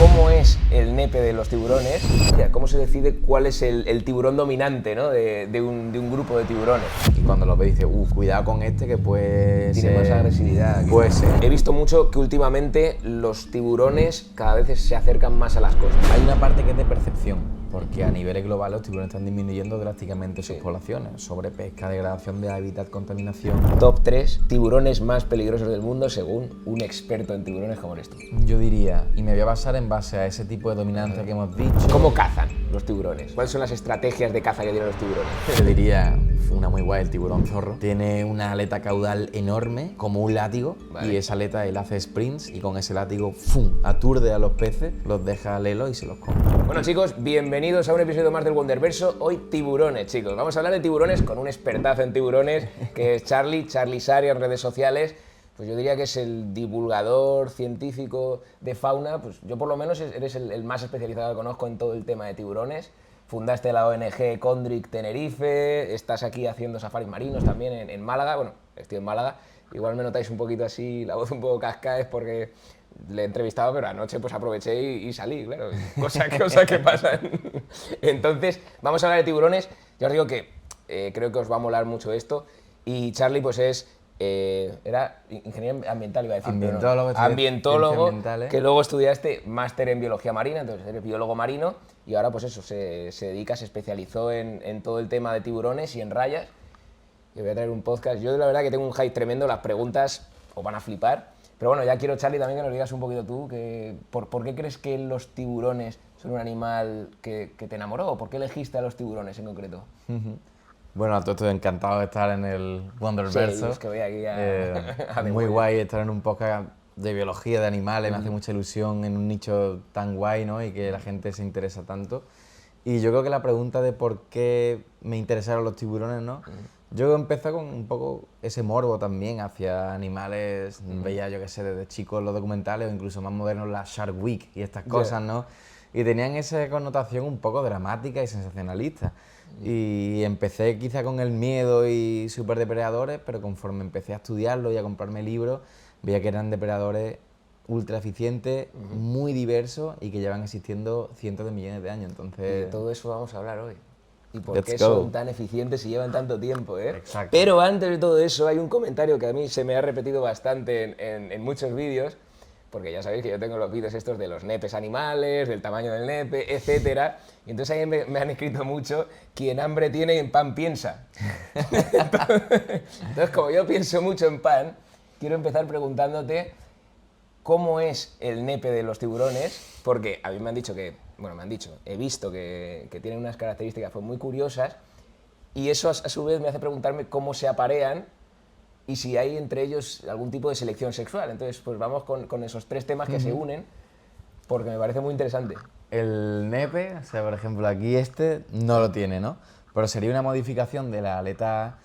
¿Cómo es el nepe de los tiburones? ¿Cómo se decide cuál es el tiburón dominante, ¿no? de un grupo de tiburones? Y cuando lo ves dices, cuidado con este que puede Tiene más agresividad. Puede ser. He visto mucho que últimamente los tiburones cada vez se acercan más a las costas. Hay una parte que es de percepción, porque a niveles globales los tiburones están disminuyendo drásticamente sus poblaciones. Sobrepesca, degradación de hábitat, contaminación. Top 3 tiburones más peligrosos del mundo según un experto en tiburones como eres tú. Yo diría, y me voy a basar en base a ese tipo de dominancia que hemos dicho. ¿Cómo cazan los tiburones? ¿Cuáles son las estrategias de caza que tienen los tiburones? Yo diría, una muy guay, el tiburón zorro. Tiene una aleta caudal enorme, como un látigo, y esa aleta él hace sprints y con ese látigo ¡fum! Aturde a los peces, los deja lelos y se los come. Bueno chicos, bienvenidos a un episodio más del Wonderverso. Hoy tiburones, chicos. Vamos a hablar de tiburones con un expertazo en tiburones, que es Charlie Sari en redes sociales. Pues yo diría que es el divulgador científico de fauna, pues yo por lo menos eres el más especializado que conozco en todo el tema de tiburones. Fundaste la ONG Condric Tenerife, estás aquí haciendo safaris marinos también en Málaga. Bueno, estoy en Málaga, igual me notáis un poquito así, la voz un poco cascada, es porque le he entrevistado, pero anoche pues aproveché y salí, claro, cosas que pasan. Entonces, vamos a hablar de tiburones. Ya os digo que creo que os va a molar mucho esto. Y Charlie pues es... era ingeniero ambiental, iba a decir. Ambientólogo, no. Ambientólogo, ambientales. Que luego estudiaste máster en biología marina, entonces eres biólogo marino y ahora pues eso, se dedica, se especializó en todo el tema de tiburones y en rayas. Y voy a traer un podcast. Yo la verdad que tengo un hype tremendo, las preguntas os van a flipar. Pero bueno, ya quiero, Charlie, también que nos digas un poquito tú, ¿por qué crees que los tiburones son un animal que te enamoró? ¿O por qué elegiste a los tiburones en concreto? Bueno, a todo esto encantado de estar en el Wonderverso. Sí, es que voy aquí a muy guay estar en un podcast de biología, de animales, me hace mucha ilusión en un nicho tan guay, ¿no? Y que la gente se interesa tanto. Y yo creo que la pregunta de por qué me interesaron los tiburones, ¿no? Yo empecé con un poco ese morbo también hacia animales. Veía, yo qué sé, desde chicos los documentales o incluso más modernos la Shark Week y estas cosas, ¿no? Y tenían esa connotación un poco dramática y sensacionalista. Y empecé quizá con el miedo y superdepredadores, pero conforme empecé a estudiarlo y a comprarme libros, veía que eran depredadores ultra eficientes, muy diversos y que llevan existiendo cientos de millones de años. Entonces, de todo eso vamos a hablar hoy. ¿Y por Let's qué go. son tan eficientes y llevan tanto tiempo, eh? Exacto. Pero antes de todo eso hay un comentario que a mí se me ha repetido bastante en muchos vídeos, porque ya sabéis que yo tengo los vídeos estos de los nepes animales, del tamaño del nepe, etcétera. Y entonces ahí me han escrito mucho, quien hambre tiene en pan piensa. Entonces, como yo pienso mucho en pan, quiero empezar preguntándote cómo es el nepe de los tiburones, porque a mí me han dicho he visto que tienen unas características pues, muy curiosas, y eso a su vez me hace preguntarme cómo se aparean y si hay entre ellos algún tipo de selección sexual. Entonces, pues vamos con esos tres temas que se unen, porque me parece muy interesante. el nepe, o sea, por ejemplo, aquí no lo tiene, ¿no? Pero sería una modificación de la aleta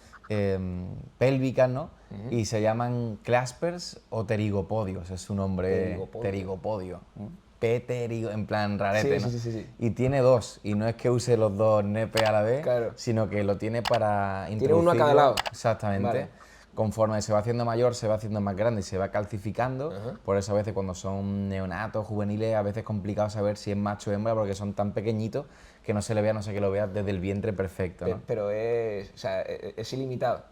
pélvica, ¿no? Y se llaman claspers o pterigopodios, es su nombre. Pterigopodio. Pterigo, en plan rarete, ¿no? Sí. Y tiene dos, y no es que use los dos nepes a la vez, sino que lo tiene para introducirlo. Tiene uno a cada lado. Exactamente. Vale. Conforme se va haciendo mayor, se va haciendo más grande y se va calcificando. Por eso a veces cuando son neonatos, juveniles, a veces es complicado saber si es macho o hembra porque son tan pequeñitos que no se le vea, no sé que lo veas desde el vientre perfecto, ¿no? Pero es ilimitado.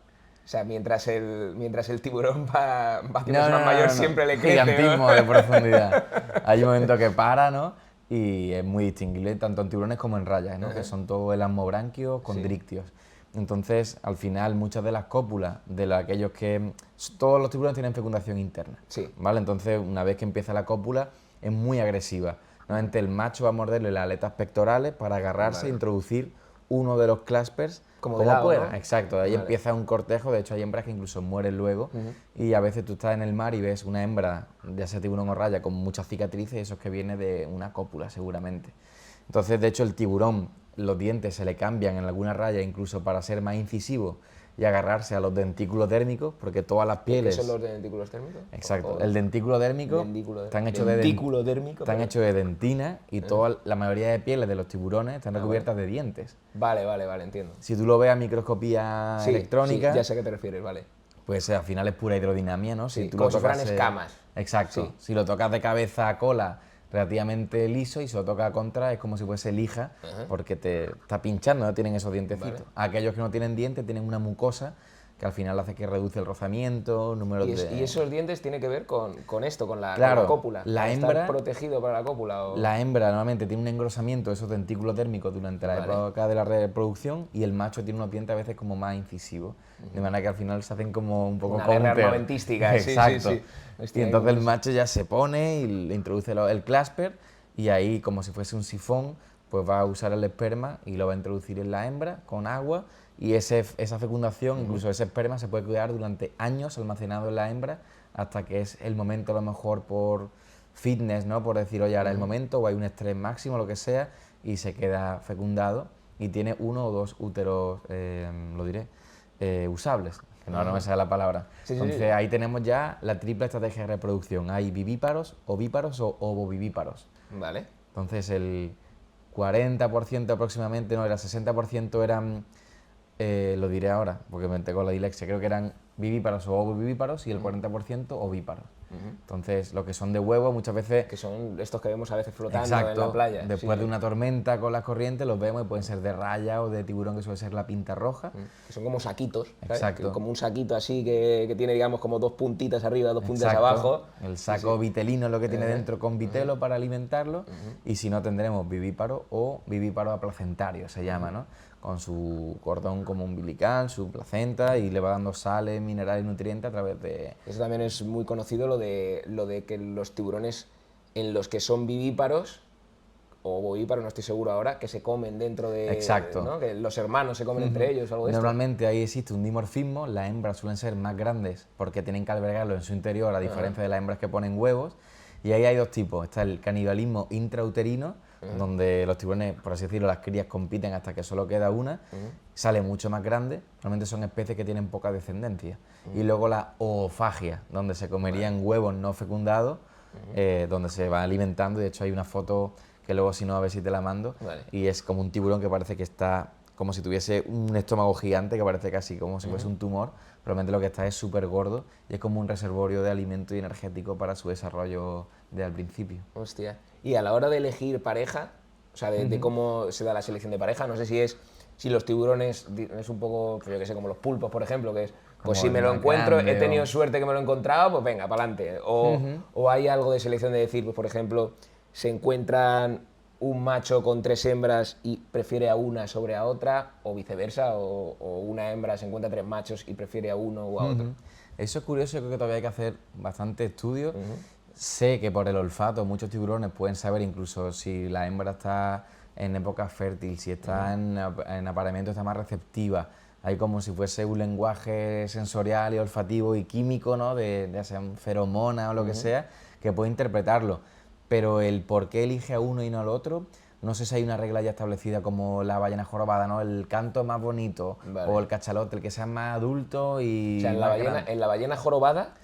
O sea, mientras el tiburón va haciendo más mayor, siempre le crece, gigantismo, ¿no? de profundidad. Hay un momento que para, ¿no? Y es muy distinguible tanto en tiburones como en rayas, ¿no? Que son todos elasmobranquios, condrictios. Entonces, al final, muchas de las cópulas de aquellos que... Todos los tiburones tienen fecundación interna, ¿vale? Entonces, una vez que empieza la cópula, es muy agresiva. Normalmente el macho va a morderle las aletas pectorales para agarrarse e introducir uno de los claspers como pueda. ¿No? Exacto, de ahí empieza un cortejo. De hecho, hay hembras que incluso mueren luego. Y a veces tú estás en el mar y ves una hembra, ya sea tiburón o raya, con muchas cicatrices, y eso es que viene de una cópula, seguramente. Entonces, de hecho, el tiburón, los dientes se le cambian en alguna raya incluso para ser más incisivo y agarrarse a los dentículos dérmicos, porque todas las pieles... ¿Qué son los dentículos térmicos? Exacto, el dentículo dérmico están hechos de dentina y la mayoría de pieles de los tiburones están recubiertas de dientes. Vale, entiendo. Si tú lo ves a microscopía electrónica... Sí, ya sé a qué te refieres, vale. Pues al final es pura hidrodinamia, ¿no? Sí, Si tú como lo tocas, si fueran escamas. Exacto, si lo tocas de cabeza a cola, relativamente liso y si lo toca a contra es como si fuese lija, porque te está pinchando, no tienen esos dientecitos. Aquellos que no tienen dientes tienen una mucosa que al final hace que reduce el rozamiento, números de... ¿Y esos dientes tiene que ver con esto, con la Claro, cópula? la ¿Estar hembra... protegido para la cópula? La hembra normalmente tiene un engrosamiento de esos dentículos térmicos durante la época de la reproducción y el macho tiene unos dientes a veces como más incisivos, de manera que al final se hacen como un poco... Una guerra armamentística, Exacto. sí. Y entonces el macho ya se pone y le introduce el clasper y ahí, como si fuese un sifón, pues va a usar el esperma y lo va a introducir en la hembra con agua y esa fecundación, incluso ese esperma, se puede quedar durante años almacenado en la hembra hasta que es el momento, a lo mejor por fitness, ¿no? Por decir, oye, ahora es el momento, o hay un estrés máximo, lo que sea, y se queda fecundado y tiene 1 o 2 úteros, usables, que no me sale la palabra. Entonces ahí tenemos ya la triple estrategia de reproducción. Hay vivíparos, ovíparos o ovovivíparos. Vale. Entonces el 40% aproximadamente, no, era 60% eran, lo diré ahora, porque me tengo la dislexia, creo que eran vivíparos o ovovivíparos y el 40% ovíparos. Entonces, los que son de huevo muchas veces... Que son estos que vemos a veces flotando Exacto, en la playa. después de una tormenta con las corrientes los vemos y pueden ser de raya o de tiburón, que suele ser la pinta roja. Que son como saquitos, ¿sabes? Exacto. Como un saquito así que tiene, digamos, como 2 puntitas arriba, 2 puntitas abajo. El saco vitelino es lo que tiene dentro con vitelo para alimentarlo y si no tendremos vivíparo o vivíparo aplacentario, se llama, ¿no? Con su cordón como umbilical, su placenta y le va dando sales, minerales y nutrientes a través de... Eso también es muy conocido, lo de que los tiburones en los que son vivíparos o ovovíparos, no estoy seguro ahora, que se comen dentro de... Exacto. ¿no? Que los hermanos se comen entre ellos o algo de esto. Normalmente ahí existe un dimorfismo, las hembras suelen ser más grandes porque tienen que albergarlo en su interior, a diferencia de las hembras que ponen huevos. Y ahí hay 2 tipos, está el canibalismo intrauterino, donde los tiburones, por así decirlo, las crías compiten hasta que solo queda una, sale mucho más grande, normalmente son especies que tienen poca descendencia. Y luego la oofagia, donde se comerían huevos no fecundados, donde se va alimentando, y de hecho hay una foto que luego si no a ver si te la mando, y es como un tiburón que parece que está como si tuviese un estómago gigante, que parece casi como si fuese un tumor, probablemente lo que está es súper gordo y es como un reservorio de alimento y energético para su desarrollo desde el principio. Hostia. Y a la hora de elegir pareja, o sea, de cómo se da la selección de pareja, no sé si los tiburones, es un poco, pues yo que sé, como los pulpos, por ejemplo, que es, pues si me lo encuentro, he tenido suerte que me lo he encontrado, pues venga, para adelante. O hay algo de selección de decir, pues por ejemplo, se encuentran un macho con 3 hembras y prefiere a una sobre a otra, o viceversa, o una hembra se encuentra 3 machos y prefiere a uno o a otro. Eso es curioso, yo creo que todavía hay que hacer bastante estudio. Sé que por el olfato muchos tiburones pueden saber incluso si la hembra está en época fértil, si está en apareamiento, está más receptiva. Hay como si fuese un lenguaje sensorial y olfativo y químico, ¿no? de sea feromona o lo que sea, que puede interpretarlo. Pero el por qué elige a uno y no al otro, no sé si hay una regla ya establecida como la ballena jorobada, ¿no? El canto más bonito, o el cachalote, el que sea más adulto y... O sea, en la ballena jorobada,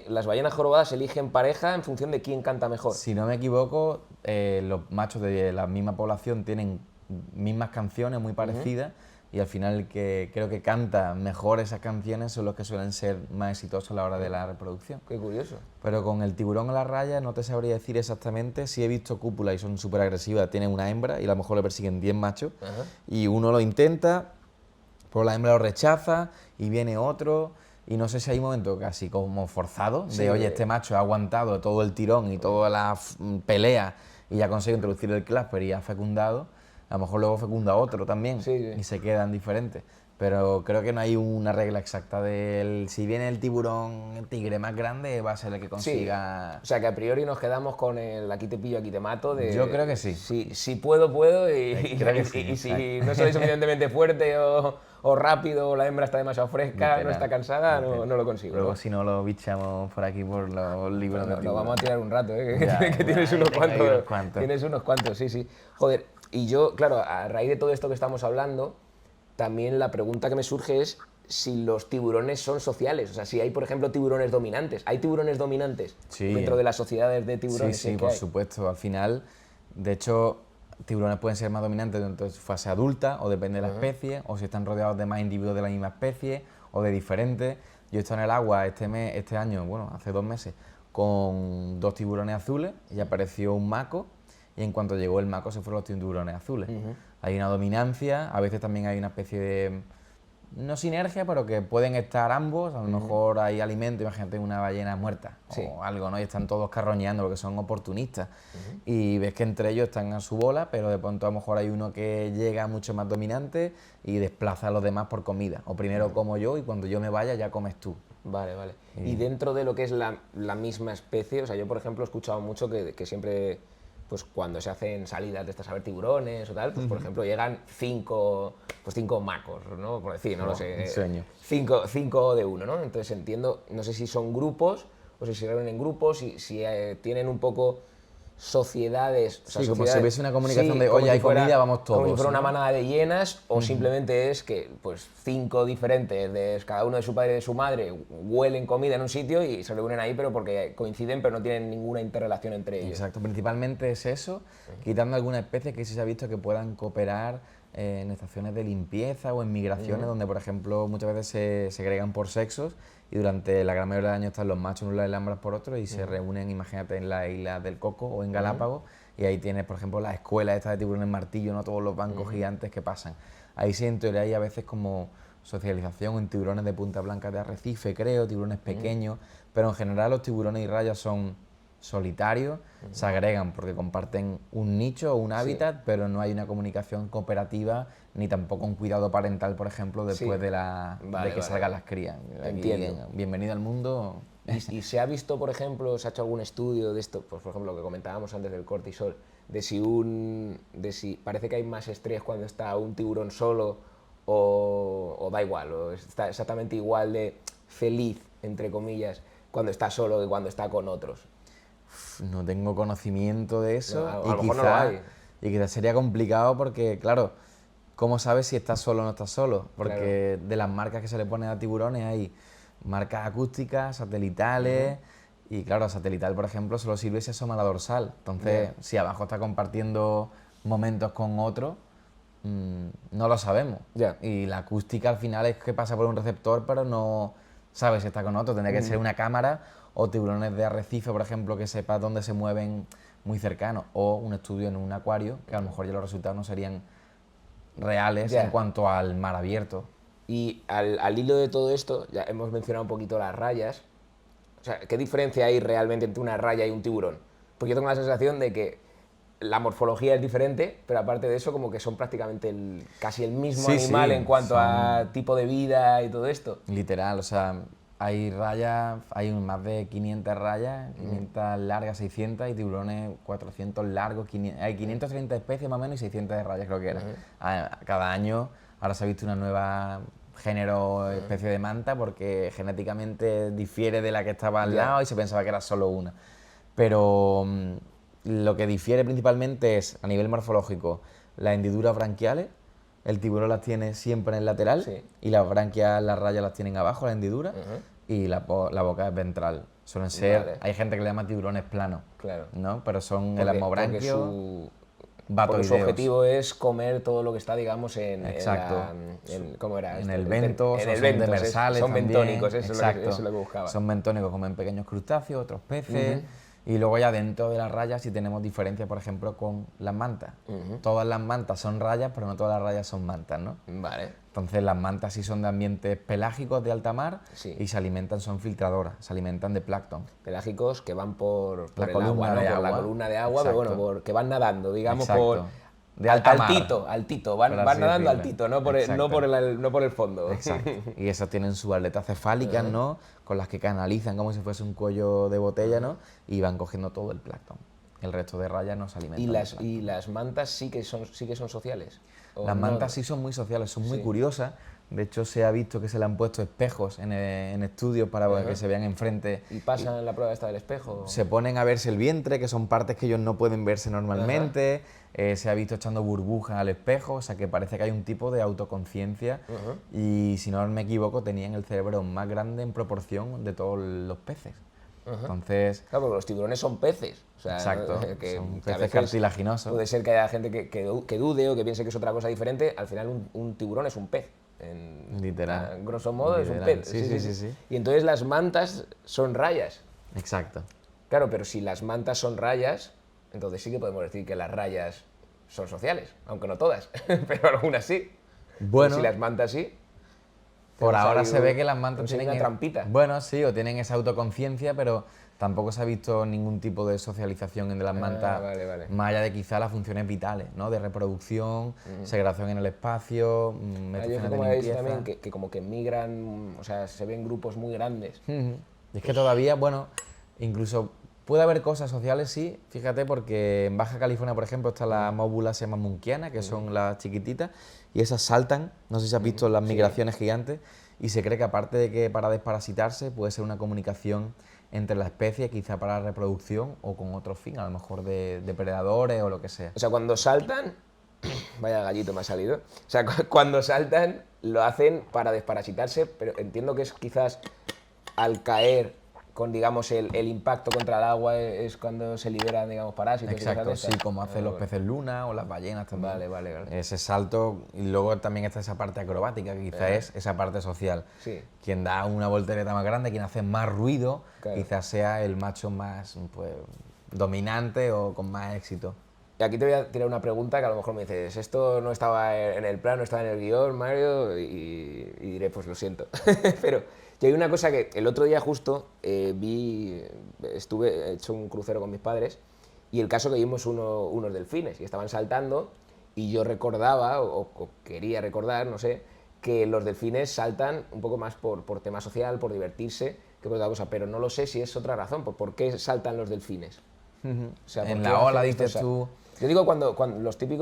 las ballenas jorobadas eligen pareja en función de quién canta mejor. Si no me equivoco, los machos de la misma población tienen mismas canciones muy parecidas, y al final el que creo que canta mejor esas canciones son los que suelen ser más exitosos a la hora de la reproducción. Qué curioso. Pero con el tiburón a la raya no te sabría decir exactamente. Si he visto cúpulas y son súper agresivas, tienen una hembra y a lo mejor le persiguen 10 machos, y uno lo intenta, pero la hembra lo rechaza y viene otro, y no sé si hay un momento casi como forzado de, oye, este macho ha aguantado todo el tirón y toda la pelea y ya consigue introducir el clasper y ha fecundado. A lo mejor luego fecunda otro también y se quedan diferentes. Pero creo que no hay una regla exacta del si viene el tiburón, el tigre más grande, va a ser el que consiga... Sí. O sea, que a priori nos quedamos con el aquí te pillo, aquí te mato. Yo creo que sí. Si puedo, puedo, y si no soy suficientemente fuerte o rápido, o la hembra está demasiado fresca, no está cansada, no lo consigo. Luego si no lo bichamos por aquí por los libros de tiburón. Lo vamos a tirar un rato, que tienes unos cuantos. Tienes unos cuantos, sí. Joder, y yo, claro, a raíz de todo esto que estamos hablando, también la pregunta que me surge es si los tiburones son sociales. O sea, si hay, por ejemplo, tiburones dominantes. ¿Hay tiburones dominantes dentro de las sociedades de tiburones? Sí, por supuesto. Al final, de hecho, tiburones pueden ser más dominantes dentro de su fase adulta, o depende de la especie, o si están rodeados de más individuos de la misma especie, o de diferentes. Yo he estado en el agua este año, bueno, hace 2 meses, con 2 tiburones azules y apareció un mako, y en cuanto llegó el mako se fueron los tiburones azules. Hay una dominancia, a veces también hay una especie de, no sinergia, pero que pueden estar ambos, a lo mejor hay alimento, imagínate una ballena muerta o algo, ¿no? Y están todos carroñando porque son oportunistas. Y ves que entre ellos están a su bola, pero de pronto a lo mejor hay uno que llega mucho más dominante y desplaza a los demás por comida. O primero como yo y cuando yo me vaya ya comes tú. Vale, vale. Y dentro de lo que es la misma especie, o sea, yo por ejemplo he escuchado mucho que siempre, pues cuando se hacen salidas de estas a ver tiburones o tal, pues por ejemplo llegan 5 macos, ¿no? Por decir, no lo sé. Un sueño. 5 de uno, ¿no? Entonces entiendo, no sé si son grupos o si se reúnen en grupos, si tienen un poco sociedades. O sea, Sí, como sociedades, si hubiese una comunicación de, como oye, si hay fuera- comida, vamos todos. Como si fuera una ¿no? manada de hienas, o simplemente es que pues 5 diferentes, cada uno de su padre y de su madre, huelen comida en un sitio y se reúnen ahí, pero porque coinciden, pero no tienen ninguna interrelación entre ellos. Exacto, principalmente es eso, quitando algunas especies que sí se ha visto que puedan cooperar en estaciones de limpieza o en migraciones donde, por ejemplo, muchas veces se segregan por sexos y durante la gran mayoría del año están los machos en un lado y las hembras por otro y se reúnen, imagínate, en la isla del Coco o en Galápagos y ahí tienes, por ejemplo, la escuela esta de tiburones martillo, no todos los bancos gigantes que pasan. Ahí sí, en teoría, hay a veces como socialización en tiburones de punta blanca de arrecife, creo, tiburones pequeños, pero en general los tiburones y rayas son solitarios, se agregan porque comparten un nicho o un hábitat, pero no hay una comunicación cooperativa ni tampoco un cuidado parental, por ejemplo, después de que salgan las crías. Aquí, Entiendo. bienvenido al mundo. Y se ha visto, por ejemplo, se ha hecho algún estudio de esto, pues por ejemplo, lo que comentábamos antes del cortisol, de si parece que hay más estrés cuando está un tiburón solo o da igual, o está exactamente igual de feliz, entre comillas, cuando está solo que cuando está con otros. No tengo conocimiento de eso No, a lo mejor no lo hay. y quizás sería complicado porque, claro, ¿cómo sabes si estás solo o no estás solo? Porque de las marcas que se le ponen a tiburones hay marcas acústicas, satelitales, y claro, satelital, por ejemplo, solo sirve si asoma la dorsal. Entonces, si abajo está compartiendo momentos con otro, no lo sabemos. Y la acústica al final es que pasa por un receptor, pero no sabes si está con otro. Tendría que ser una cámara o tiburones de arrecife, por ejemplo, que sepa dónde se mueven muy cercanos, o un estudio en un acuario, que a lo mejor ya los resultados no serían reales en cuanto al mar abierto. Y al hilo de todo esto, ya hemos mencionado un poquito las rayas. O sea, ¿qué diferencia hay realmente entre una raya y un tiburón? Porque yo tengo la sensación de que la morfología es diferente, pero aparte de eso, como que son prácticamente casi el mismo animal en cuanto a tipo de vida y todo esto. Literal, o sea, hay rayas, hay más de 500 rayas, 500 largas, 600, y tiburones 400 largos, hay 530 especies más o menos y 600 de rayas creo que era. Cada año, ahora se ha visto una nueva género, especie de manta, porque genéticamente difiere de la que estaba al lado y se pensaba que era solo una. Pero lo que difiere principalmente es, a nivel morfológico, las hendiduras branquiales. El tiburón las tiene siempre en el lateral y las branquias, las rayas las tienen abajo, la hendidura, y la boca es ventral. Suelen ser, hay gente que le llama tiburones planos, ¿no? Pero son el asmobranquio, porque su objetivo es comer todo lo que está, digamos, ¿cómo era? En el vento, en el son vento, demersales son también. bentónicos, eso es lo que buscaba. Son bentónicos, comen pequeños crustáceos, otros peces. Y luego ya dentro de las rayas sí tenemos diferencias, por ejemplo, con las mantas. Todas las mantas son rayas, pero no todas las rayas son mantas, ¿no? Vale. Entonces las mantas sí son de ambientes pelágicos de alta mar y se alimentan, son filtradoras, se alimentan de plancton. Pelágicos que van por la el columna agua, ¿no? de Por agua. la columna de agua, Exacto. pero bueno, que van nadando, digamos, Exacto. De alta mar, altito, van así nadando decirlo. altito, no por el fondo. Exacto. Y esas tienen sus aletas cefálicas, ¿no? Con las que canalizan como si fuese un cuello de botella, ¿no? Y van cogiendo todo el plancton. El resto de rayas no se alimentan. ¿Y las mantas sí que son sociales? Las mantas sí son muy sociales, son muy curiosas. De hecho, se ha visto que se le han puesto espejos en estudios para que se vean enfrente. ¿Y pasan la prueba esta del espejo? Se ponen a verse el vientre, que son partes que ellos no pueden verse normalmente. Se ha visto echando burbujas al espejo, o sea que parece que hay un tipo de autoconciencia. Y si no me equivoco, tenían el cerebro más grande en proporción de todos los peces. Entonces, claro, porque los tiburones son peces. O sea, exacto, que son a peces veces cartilaginosos. puede ser que haya gente que dude o que piense que es otra cosa diferente. Al final un tiburón es un pez. Literal. A grosso modo Literal. es un pez. Sí. Y entonces las mantas son rayas. Exacto. Claro, pero si las mantas son rayas, entonces sí que podemos decir que las rayas son sociales, aunque no todas, pero algunas sí. Bueno, si las mantas sí. por tenemos ahora ahí se ve que las mantas tenemos ahí tienen... una trampita. Bueno, sí, o tienen esa autoconciencia, pero tampoco se ha visto ningún tipo de socialización entre las mantas, vale. más allá de quizá las funciones vitales, ¿no? De reproducción, segregación en el espacio, Yo metaciones de como he visto limpieza. también que como que migran, o sea, se ven grupos muy grandes. Ujú. Y es que todavía, bueno, incluso puede haber cosas sociales, sí, fíjate, porque en Baja California, por ejemplo, está la móbula se llama munquiana, que son las chiquititas, y esas saltan, no sé si has visto las migraciones gigantes, y se cree que aparte de que para desparasitarse puede ser una comunicación entre la especie, quizá para la reproducción o con otro fin, a lo mejor de depredadores o lo que sea. O sea, cuando saltan, vaya gallito me ha salido, o sea, cuando saltan lo hacen para desparasitarse, pero entiendo que es quizás al caer con, digamos, el impacto contra el agua es cuando se liberan, digamos, parásitos. Exacto, y cosas de sí, estas. como hacen los peces luna o las ballenas también. Vale. Ese salto, y luego también está esa parte acrobática, que quizás es esa parte social. Sí. Quien da una voltereta más grande, quien hace más ruido, Claro. quizás sea el macho más pues, dominante o con más éxito. Y aquí te voy a tirar una pregunta que a lo mejor me dices, esto no estaba en el plan, no estaba en el guión, Mario, y diré, pues lo siento. Pero yo hay una cosa que el otro día justo he hecho un crucero con mis padres, y el caso que vimos unos delfines, y estaban saltando, y yo recordaba, o quería recordar, no sé, que los delfines saltan un poco más por tema social, por divertirse, que por otra cosa, pero no lo sé si es otra razón, por qué saltan los delfines. O sea, ¿por En qué la ola, hacen estos dices tú. Yo digo cuando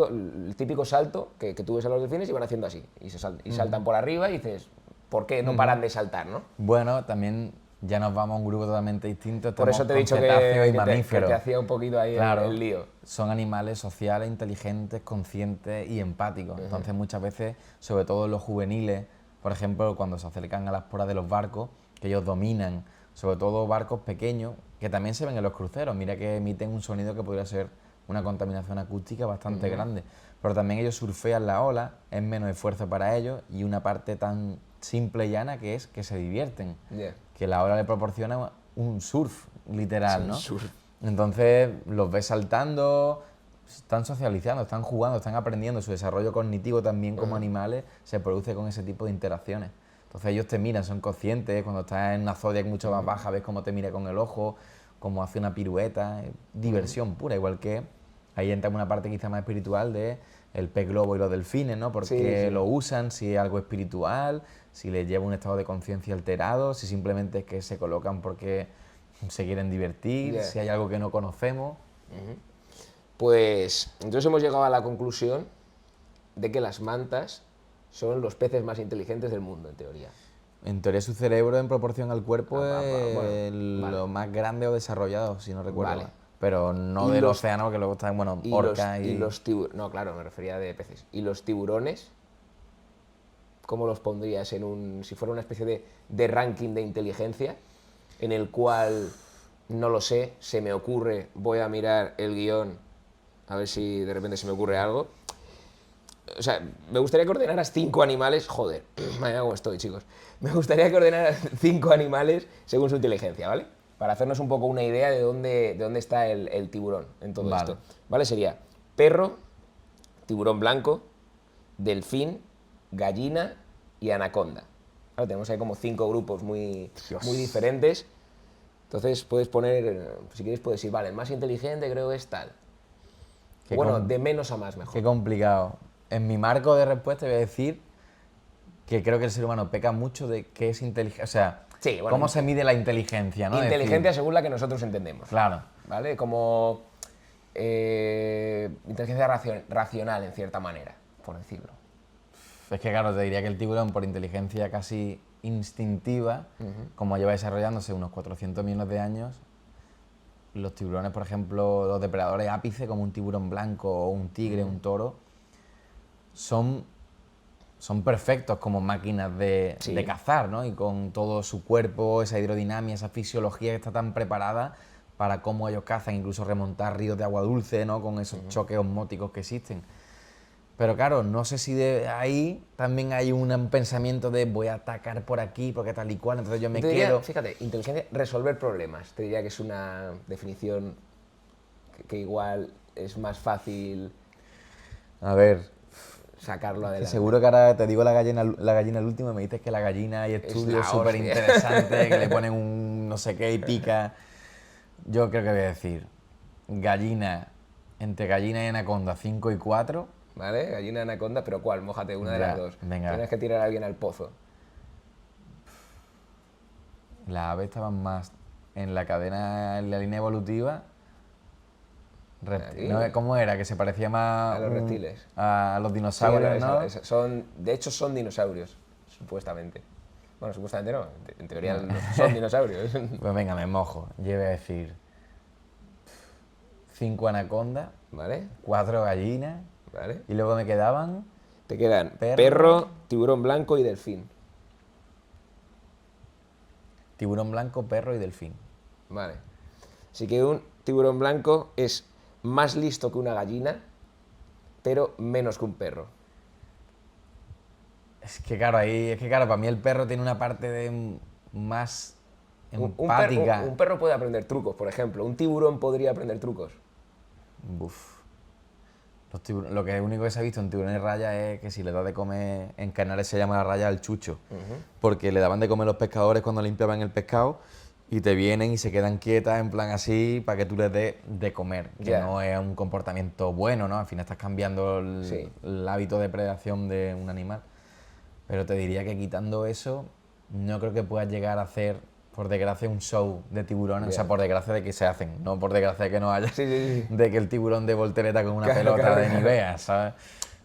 el típico salto que tú ves a los delfines y van haciendo así, y saltan por arriba y dices, ¿por qué no paran de saltar, no? Bueno, también ya nos vamos a un grupo totalmente distinto. Por eso Estamos te he dicho con cetáceos y que mamíferos. te hacía un poquito ahí Claro, el lío. son animales sociales, inteligentes, conscientes y empáticos. Entonces muchas veces, sobre todo los juveniles, por ejemplo, cuando se acercan a las proas de los barcos, que ellos dominan, sobre todo barcos pequeños, que también se ven en los cruceros. Mira que emiten un sonido que podría ser una contaminación acústica bastante grande. Pero también ellos surfean la ola, es menos esfuerzo para ellos y una parte tan simple y llana que es que se divierten. Yeah. Que la ola le proporciona un surf, literal, Sí, ¿no? un surf. Entonces los ves saltando, están socializando, están jugando, están aprendiendo. Su desarrollo cognitivo también como animales se produce con ese tipo de interacciones. Entonces ellos te miran, son conscientes, cuando estás en una zodiac mucho más baja ves cómo te mira con el ojo, cómo hace una pirueta, diversión pura, igual que ahí entra una parte quizá más espiritual de el pez globo y los delfines, ¿no? Porque Sí. lo usan, si es algo espiritual, si les lleva un estado de conciencia alterado, si simplemente es que se colocan porque se quieren divertir, Yeah. si hay algo que no conocemos. Pues entonces hemos llegado a la conclusión de que las mantas son los peces más inteligentes del mundo, en teoría. En teoría su cerebro en proporción al cuerpo es bueno, lo más grande o desarrollado, si no recuerdo Vale. mal. Pero no Y del los- océano, que luego están, bueno, orcas y... No, claro, me refería de peces. ¿Y los tiburones? ¿Cómo los pondrías si fuera una especie de ranking de inteligencia en el cual, no lo sé, se me ocurre, voy a mirar el guión a ver si de repente se me ocurre algo? O sea, me gustaría que ordenaras 5 animales, joder, mañana cómo estoy, chicos. Me gustaría que ordenaras 5 animales según su inteligencia, ¿vale? Para hacernos un poco una idea de dónde está el tiburón en todo Vale. esto. ¿Vale? Sería perro, tiburón blanco, delfín, gallina y anaconda. Vale, tenemos ahí como 5 grupos muy diferentes. Entonces puedes poner, si quieres puedes decir, vale, el más inteligente creo que es tal. Qué Bueno, com- de menos a más mejor. Qué complicado. En mi marco de respuesta voy a decir que creo que el ser humano peca mucho de qué es inteligencia. O sea, Sí, bueno, cómo se mide la inteligencia, ¿no? Inteligencia Decir, según la que nosotros entendemos. claro. ¿Vale? Como inteligencia racional, en cierta manera, por decirlo. Es que claro, te diría que el tiburón, por inteligencia casi instintiva, como lleva desarrollándose unos 400 millones de años, los tiburones, por ejemplo, los depredadores ápice, como un tiburón blanco o un tigre, un toro, son perfectos como máquinas de cazar, ¿no? Y con todo su cuerpo, esa hidrodinamia, esa fisiología que está tan preparada para cómo ellos cazan, incluso remontar ríos de agua dulce, ¿no? Con esos choques osmóticos que existen. Pero claro, no sé si de ahí también hay un pensamiento de voy a atacar por aquí porque tal y cual, entonces yo me Te diría, quedo... fíjate, inteligencia, resolver problemas. Te diría que es una definición que igual es más fácil A ver, sacarlo que adelante. seguro que ahora te digo la gallina al último y me dices que la gallina hay estudios la súper hostia. interesantes que le ponen un no sé qué y pica. Yo creo que voy a decir gallina, entre gallina y anaconda 5 y 4. ¿Vale? Gallina anaconda, pero ¿cuál? Mójate, una de las Ya, dos. venga. Tienes que tirar a alguien al pozo. Las aves estaban más en la cadena, en la línea evolutiva. Aquí, No, ¿cómo era? Que se parecía más a los reptiles. a los Sí, dinosaurios, ¿no? de hecho son dinosaurios, supuestamente. Bueno, supuestamente no, en teoría No. son dinosaurios. Pues venga, me mojo. Yo voy a decir 5 anacondas, ¿Vale? 4 gallinas ¿Vale? y luego me quedaban Te quedan Perro. perro, tiburón blanco y delfín. tiburón blanco, perro y delfín. Vale. Así que un tiburón blanco es más listo que una gallina, pero menos que un perro. Es que claro, para mí el perro tiene una parte de más Un empática. un perro puede aprender trucos, por ejemplo. Un tiburón podría aprender trucos. Buf. Lo que único que se ha visto en tiburones raya es que si le das de comer, en Canarias se llama la raya al chucho, porque le daban de comer los pescadores cuando limpiaban el pescado y te vienen y se quedan quietas en plan así para que tú les des de comer, que Ya. no es un comportamiento bueno, ¿no? Al final estás cambiando Sí. el hábito de predación de un animal. Pero te diría que quitando eso, no creo que puedas llegar a hacer, por desgracia, un show de tiburones. O sea, Ya. por desgracia de que se hacen, no por desgracia de que no haya. Sí, sí, sí. De que el tiburón de voltereta con una Claro, pelota claro, de claro. Nivea, ¿sabes?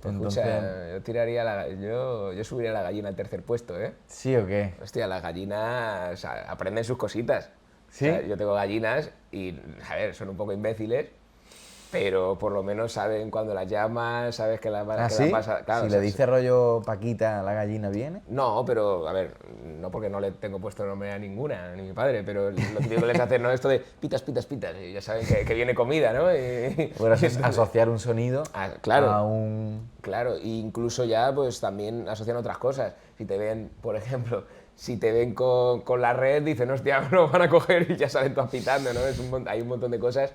Pues Entonces, escucha, yo tiraría yo subiría la gallina al tercer puesto, ¿eh? ¿sí o qué? Hostia, las gallinas, o sea, aprenden sus cositas. ¿Sí? O sea, yo tengo gallinas y, a ver, son un poco imbéciles, pero por lo menos saben cuando las llamas, sabes que la, ¿Ah, que sí? la pasa. Claro, Si o le sea, dice rollo Paquita, la gallina viene. no, pero, a ver, no porque no le tengo puesto nombre a ninguna, ni mi padre, pero lo típico que les hacen, ¿no? Esto de pitas, pitas, pitas, y ya saben que viene comida, ¿no? Bueno, asociar un sonido claro. a un... Claro, e incluso ya pues también asocian otras cosas. Si te ven, por ejemplo, si te ven con la red, dicen, hostia, nos van a coger y ya salen todas pitando, ¿no? Hay un montón de cosas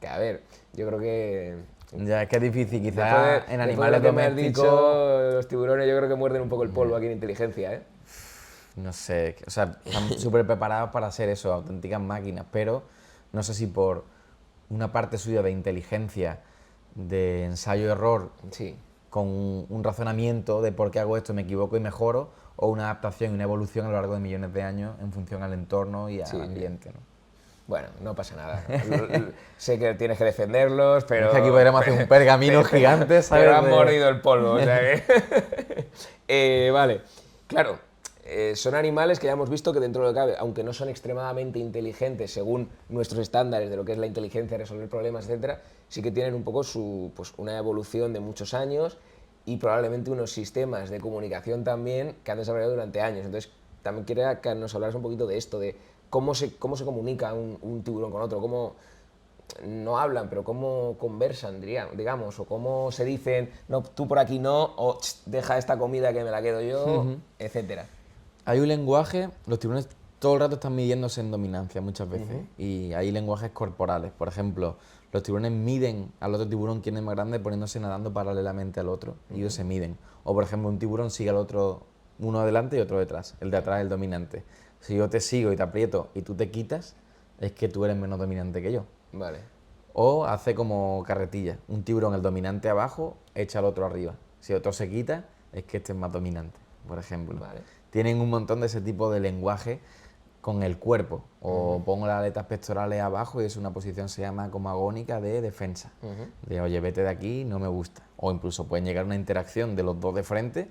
que, a ver, yo creo que... Ya es que es difícil, Después quizás de, en después de animales lo que me has domésticos... dicho, los tiburones yo creo que muerden un poco el polvo aquí en inteligencia, ¿eh? No sé, o sea, están súper preparados para hacer eso, auténticas máquinas, pero no sé si por una parte suya de inteligencia, de ensayo-error, Sí. con un razonamiento de por qué hago esto, me equivoco y mejoro, o una adaptación y una evolución a lo largo de millones de años en función al entorno y al Sí, sí. ambiente, ¿no? Bueno, no pasa nada. Sé que tienes que defenderlos, pero... Es que aquí podríamos hacer un pergamino gigante, ¿sabes? Pero han de- mordido el polvo, o sea que... Vale, claro, son animales que ya hemos visto que dentro de lo que cabe, aunque no son extremadamente inteligentes según nuestros estándares de lo que es la inteligencia, resolver problemas, etcétera, sí que tienen un poco pues, una evolución de muchos años y probablemente unos sistemas de comunicación también que han desarrollado durante años. Entonces, también quería que nos hablaras un poquito de esto, de cómo se comunica un tiburón con otro, cómo no hablan, pero cómo conversan, digamos, o cómo se dicen, no, tú por aquí no, o deja esta comida que me la quedo yo, etcétera. Hay un lenguaje, los tiburones todo el rato están midiéndose en dominancia muchas veces, y hay lenguajes corporales. Por ejemplo, los tiburones miden al otro tiburón quién es más grande poniéndose nadando paralelamente al otro, y ellos se miden. O por ejemplo, un tiburón sigue al otro, uno adelante y otro detrás, el de atrás es el dominante. Si yo te sigo y te aprieto y tú te quitas, es que tú eres menos dominante que yo. Vale. O hace como carretilla, un tiburón el dominante abajo echa al otro arriba. Si el otro se quita, es que este es más dominante, por ejemplo. Vale. Tienen un montón de ese tipo de lenguaje con el cuerpo. O pongo las aletas pectorales abajo y es una posición, se llama como agónica de defensa. De, oye, vete de aquí, no me gusta. O incluso pueden llegar a una interacción de los dos de frente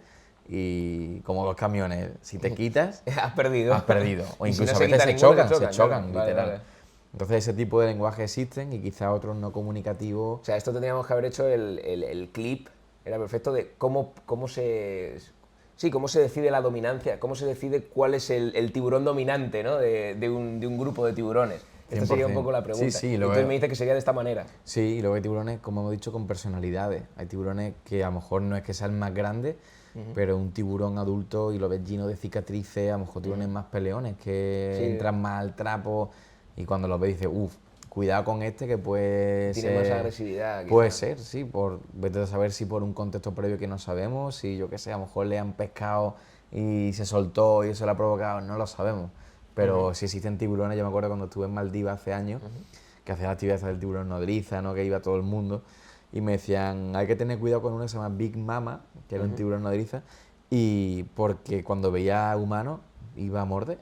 y como los camiones, si te quitas, Has perdido. has perdido. O Y si incluso no a se veces quita se ninguno, chocan, claro. Vale, literal. vale. Entonces ese tipo de lenguaje existen y quizá otros no comunicativos. O sea, esto tendríamos que haber hecho el clip, era perfecto, de cómo se... Sí, cómo se decide la dominancia, cómo se decide cuál es el tiburón dominante, ¿no? de un grupo de tiburones. Esta sería un 100%. poco la pregunta. Sí, Y luego, entonces me dice que sería de esta manera. sí, y luego hay tiburones, como hemos dicho, con personalidades. Hay tiburones que a lo mejor no es que sea el más grande, pero un tiburón adulto y lo ves lleno de cicatrices, a lo mejor tiburones más peleones que Sí. entran más al trapo y cuando los ves dices, uff, cuidado con este que puede Tiene ser... más agresividad. Puede quizá. ser, sí, vete a saber si por un contexto previo que no sabemos, si yo qué sé, a lo mejor le han pescado y se soltó y eso le ha provocado, no lo sabemos. Pero si existen tiburones, yo me acuerdo cuando estuve en Maldivas hace años, que hacía la actividad del tiburón nodriza, ¿no? Que iba todo el mundo, y me decían, hay que tener cuidado con uno que se llama Big Mama, que era un tiburón nodriza, y porque cuando veía humanos iba a morder.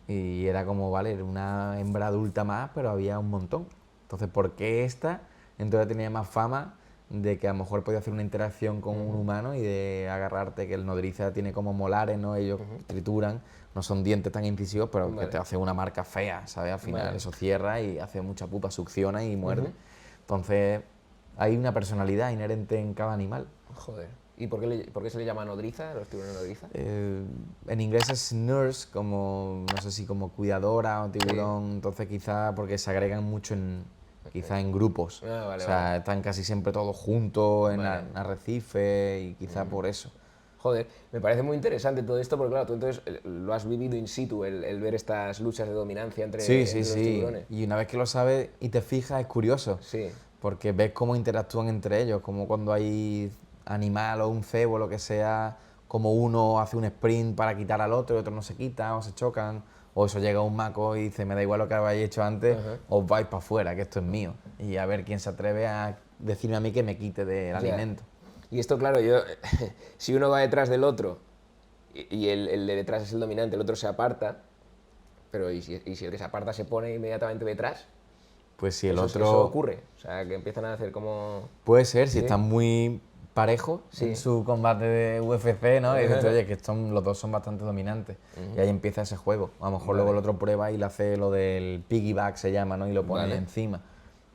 Y era como, vale, era una hembra adulta más, pero había un montón. Entonces, ¿por qué esta entonces tenía más fama de que a lo mejor podía hacer una interacción con un humano y de agarrarte, que el nodriza tiene como molares, ¿no? Ellos trituran, no son dientes tan incisivos, pero que te hace una marca fea, ¿sabes? Al final eso cierra y hace mucha pupa, succiona y muerde. Entonces, hay una personalidad inherente en cada animal. Joder. ¿Y por qué se le llama nodriza, los tiburones nodriza? En inglés es nurse, como, no sé si como cuidadora o tiburón, entonces quizá porque se agregan mucho quizá en grupos. Ah, vale, o sea, vale. están casi siempre todos juntos en Vale. arrecife y quizá por eso. Joder, me parece muy interesante todo esto porque, claro, tú entonces lo has vivido in situ, el ver estas luchas de dominancia entre, Sí, entre sí, los sí. tiburones. Y una vez que lo sabes y te fijas, es curioso. Sí. Porque ves cómo interactúan entre ellos, como cuando hay animal o un cebo o lo que sea, como uno hace un sprint para quitar al otro y otro no se quita o se chocan, o eso llega un maco y dice, me da igual lo que habéis hecho antes, os vais para afuera, que esto es mío. Y a ver quién se atreve a decirme a mí que me quite del Ya. alimento. Y esto, claro, si uno va detrás del otro y el de detrás es el dominante, el otro se aparta, pero ¿y si el que se aparta se pone inmediatamente detrás? Pues si el Eso otro... ocurre. O sea, que empiezan a hacer como... Puede ser, si Sí. están muy parejos Sí. en su combate de UFC, ¿no? Y dices, oye, que los dos son bastante dominantes. Y ahí empieza ese juego. A lo mejor luego el otro prueba y le hace lo del piggyback, se llama, ¿no? Y lo pone Vale. encima.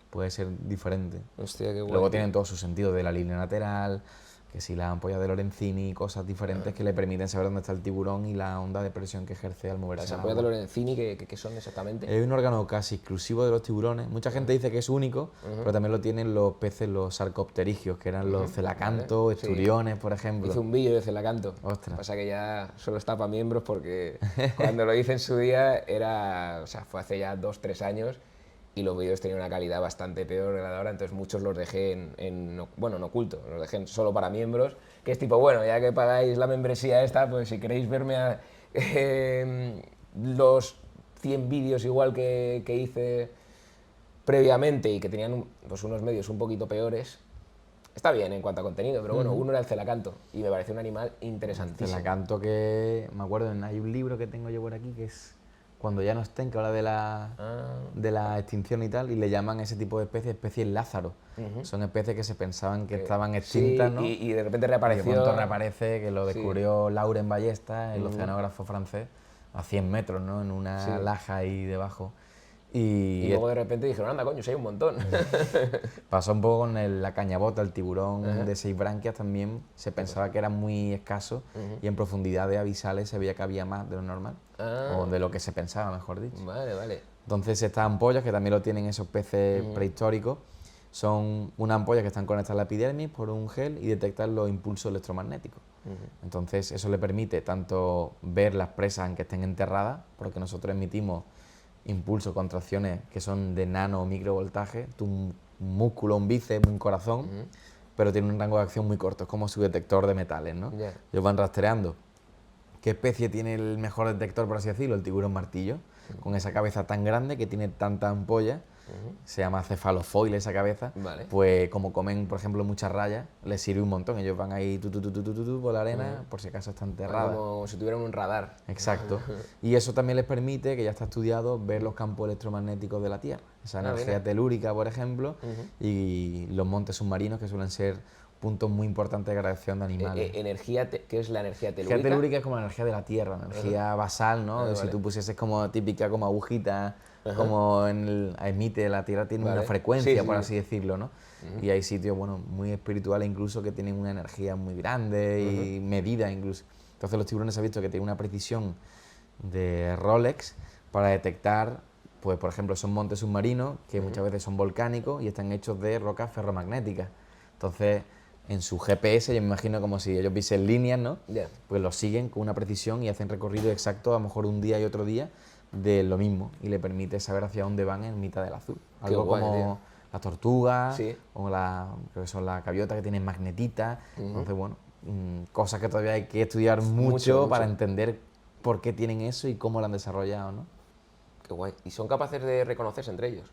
Puede ser diferente. Hostia, qué guay. Luego tío. tienen todo su sentido de la línea lateral, que si la ampolla de Lorenzini, cosas diferentes que le permiten saber dónde está el tiburón y la onda de presión que ejerce al moverse Las en el ampollas de agua. Lorenzini, ¿qué son exactamente? Es un órgano casi exclusivo de los tiburones. Mucha gente dice que es único, pero también lo tienen los peces, los sarcopterigios, que eran los celacantos, Vale, sí. esturiones, por ejemplo. Hice un vídeo de Celacanto. Ostras. Pasa que ya solo está para miembros porque cuando lo hice en su día fue hace ya 2-3 años y los vídeos tenían una calidad bastante peor que la de ahora, entonces muchos los dejé en oculto, los dejé solo para miembros, que es tipo, bueno, ya que pagáis la membresía esta, pues si queréis verme los 100 vídeos igual que hice previamente y que tenían pues, unos medios un poquito peores, está bien en cuanto a contenido, pero bueno, uno era el celacanto y me pareció un animal interesantísimo. Celacanto que, me acuerdo, hay un libro que tengo yo por aquí que es Cuando ya no estén, que habla de la extinción y tal, y le llaman a ese tipo de especies Lázaro. Son especies que se pensaban que estaban extintas, Sí, ¿no? y de repente Y de reapareció. pronto reaparece, que lo descubrió Lauren Ballesta, el oceanógrafo francés, a 100 metros, ¿no? En una laja ahí debajo. Y luego de repente dijeron, anda, coño, si hay un montón. Pasó un poco con la cañabota, el tiburón de 6 branquias también se pensaba que era muy escaso y en profundidades abisales se veía que había más de lo normal, o de lo que se pensaba, mejor dicho. Vale, vale. Entonces estas ampollas, que también lo tienen esos peces prehistóricos, son unas ampollas que están conectadas a la epidermis por un gel y detectan los impulsos electromagnéticos. Entonces eso le permite tanto ver las presas aunque estén enterradas, porque nosotros emitimos impulsos, contracciones que son de nano o microvoltaje, un músculo, un bíceps, un corazón, pero tiene un rango de acción muy corto, es como su detector de metales, ¿no? Ya. Ellos van rastreando. ¿Qué especie tiene el mejor detector, por así decirlo? El tiburón martillo, con esa cabeza tan grande que tiene tanta ampolla, se llama cefalofoil esa cabeza, Vale. pues como comen, por ejemplo, muchas rayas, les sirve un montón. Ellos van ahí por la arena, por si acaso está enterrada. Como si tuvieran un radar. Exacto. Y eso también les permite, que ya está estudiado, ver los campos electromagnéticos de la Tierra. Esa energía mira. telúrica, por ejemplo, y los montes submarinos, que suelen ser puntos muy importantes de creación de animales. ¿Qué es la energía La telúrica? energía telúrica es como la energía de la Tierra, la energía basal, ¿no? Si vale. tú pusieses como típica, como agujita, como emite, la Tierra tiene una Vale. frecuencia, Sí, por sí. así decirlo, ¿no? Y hay sitios, bueno, muy espirituales incluso que tienen una energía muy grande y medida incluso. Entonces los tiburones se ha visto que tienen una precisión de Rolex para detectar pues por ejemplo son montes submarinos que muchas veces son volcánicos y están hechos de rocas ferromagnéticas. Entonces, en su GPS, yo me imagino como si ellos viesen líneas, ¿no? Ya. Pues los siguen con una precisión y hacen recorrido exacto, a lo mejor un día y otro día, de lo mismo. Y le permite saber hacia dónde van en mitad del azul. Qué Algo guay, como tío. las tortugas, Sí. o creo que son las gaviotas que tienen magnetitas. Entonces, bueno, cosas que todavía hay que estudiar mucho para entender por qué tienen eso y cómo lo han desarrollado, ¿no? Qué guay. ¿Y son capaces de reconocerse entre ellos?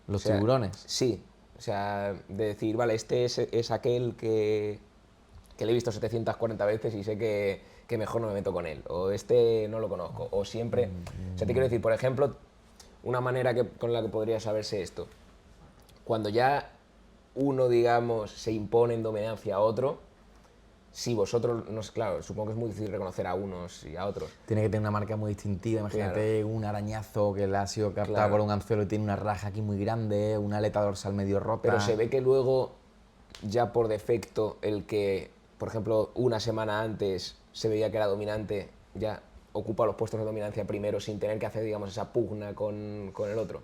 Los O sea, tiburones. Sí. O sea, de decir, vale, este es aquel que le he visto 740 veces y sé que mejor no me meto con él. O este no lo conozco. O siempre... O sea, te quiero decir, por ejemplo, una manera con la que podría saberse esto. Cuando ya uno, digamos, se impone en dominancia a otro, si vosotros, no sé, claro, supongo que es muy difícil reconocer a unos y a otros. Tiene que tener una marca muy distintiva. Imagínate un arañazo que le ha sido captado por un anzuelo y tiene una raja aquí muy grande, una aleta dorsal medio rota. Pero se ve que luego, ya por defecto, el que, por ejemplo, una semana antes se veía que era dominante, ya ocupa los puestos de dominancia primero sin tener que hacer, digamos, esa pugna con el otro.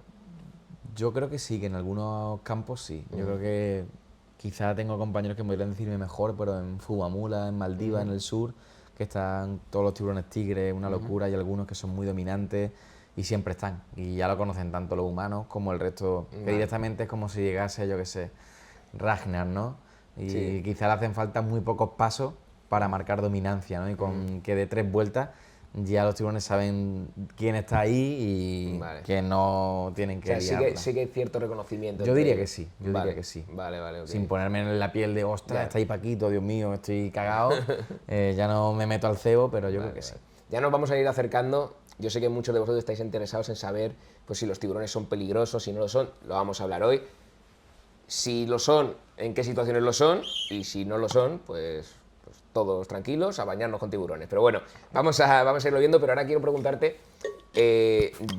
Yo creo que sí, que en algunos campos sí. Yo creo que quizá tengo compañeros que me podrían decirme mejor, pero en Fubamula, en Maldivas, en el sur, que están todos los tiburones tigres, una locura, y algunos que son muy dominantes y siempre están. Y ya lo conocen tanto los humanos como el resto, que directamente es como si llegase, yo qué sé, Ragnar, ¿no? Y quizá le hacen falta muy pocos pasos para marcar dominancia, ¿no? Y con que de 3 vueltas ya los tiburones saben quién está ahí y que no tienen que O sea, liarla. sí que hay cierto reconocimiento. Yo entre diría que ellos. sí, yo diría que sí. Vale, ok. Sin ponerme en la piel de, ostras, Ya. está ahí Paquito, Dios mío, estoy cagado, ya no me meto al cebo, pero yo creo que sí. Ya nos vamos a ir acercando. Yo sé que muchos de vosotros estáis interesados en saber pues, si los tiburones son peligrosos, si no lo son. Lo vamos a hablar hoy. Si lo son, en qué situaciones lo son. Y si no lo son, pues todos tranquilos a bañarnos con tiburones. Pero bueno, vamos a irlo viendo. Pero ahora quiero preguntarte.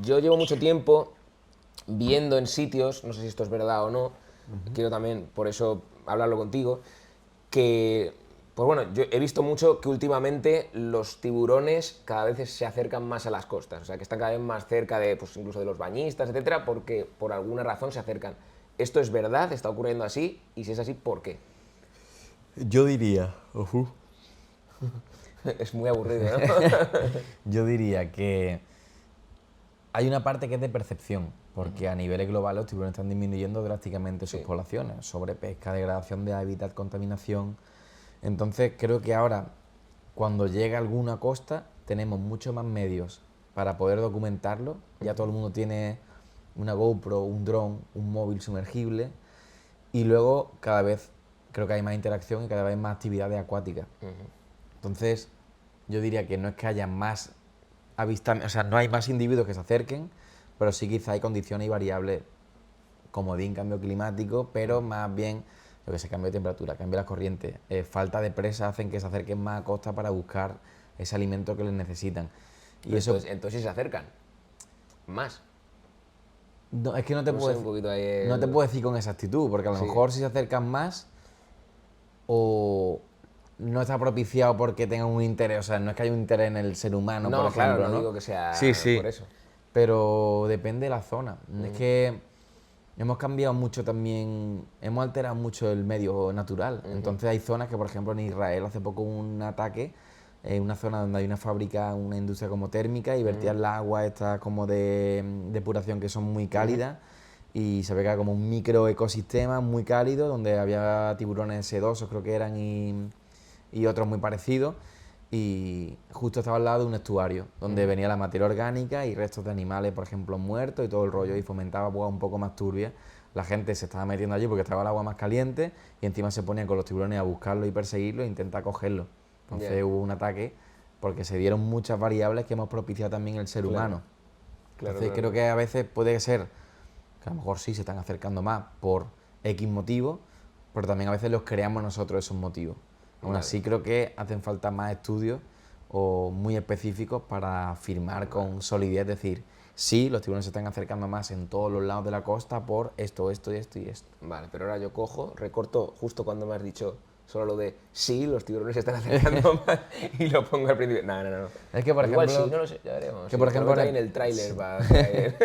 Yo llevo mucho tiempo viendo en sitios, no sé si esto es verdad o no, quiero también por eso hablarlo contigo, que, pues bueno, yo he visto mucho que últimamente los tiburones cada vez se acercan más a las costas, o sea, que están cada vez más cerca de, pues incluso de los bañistas, etcétera, porque por alguna razón se acercan. ¿Esto es verdad? ¿Está ocurriendo así? Y si es así, ¿por qué? Yo diría, Es muy aburrido, ¿no? yo diría que hay una parte que es de percepción, porque a niveles globales los tiburones están disminuyendo drásticamente sus poblaciones, sobrepesca, degradación de hábitat, contaminación. Entonces creo que ahora, cuando llega alguna costa, tenemos mucho más medios para poder documentarlo. Ya todo el mundo tiene una GoPro, un dron, un móvil sumergible, y luego cada vez creo que hay más interacción y cada vez más actividades acuáticas. Entonces yo diría que no es que haya más avistamientos, o sea, no hay más individuos que se acerquen, pero sí quizá hay condiciones y variables, como de cambio climático, pero más bien, yo que sé, cambio de temperatura, cambio de las corrientes, falta de presa hacen que se acerquen más a costa para buscar ese alimento que les necesitan. Y eso, Entonces se acercan más. no, es que no te No puedo sé, un poquito ahí no te puedo decir con exactitud, porque a lo mejor si se acercan más o no está propiciado porque tengan un interés, o sea, no es que haya un interés en el ser humano, No, por ejemplo, claro, no ¿no? digo que sea Sí, sí. por eso. Pero depende de la zona. Es que hemos cambiado mucho también, hemos alterado mucho el medio natural. Entonces hay zonas que, por ejemplo, en Israel hace poco hubo un ataque en una zona donde hay una fábrica, una industria como térmica y vertían las aguas estas como de depuración que son muy cálidas y se ve que era como un microecosistema muy cálido donde había tiburones sedosos, creo que eran, y otros muy parecidos. Y justo estaba al lado de un estuario donde venía la materia orgánica y restos de animales, por ejemplo, muertos y todo el rollo, y fomentaba aguas un poco más turbias. La gente se estaba metiendo allí porque estaba el agua más caliente y encima se ponían con los tiburones a buscarlo y perseguirlo e intentar cogerlo. Entonces hubo un ataque porque se dieron muchas variables que hemos propiciado también el ser humano. Entonces creo que a veces puede ser que a lo mejor sí se están acercando más por X motivos, pero también a veces los creamos nosotros esos motivos. Aún así creo que hacen falta más estudios o muy específicos para afirmar con solidez, decir, sí, los tiburones se están acercando más en todos los lados de la costa por esto, esto y esto y esto. Vale, pero ahora yo cojo, recorto justo cuando me has dicho Solo lo de sí, los tiburones se están acercando más y lo pongo al principio. No. Es que, por Igual ejemplo, sí, no lo sé, ya veremos. que Sí, por ejemplo, en el tráiler va a caer.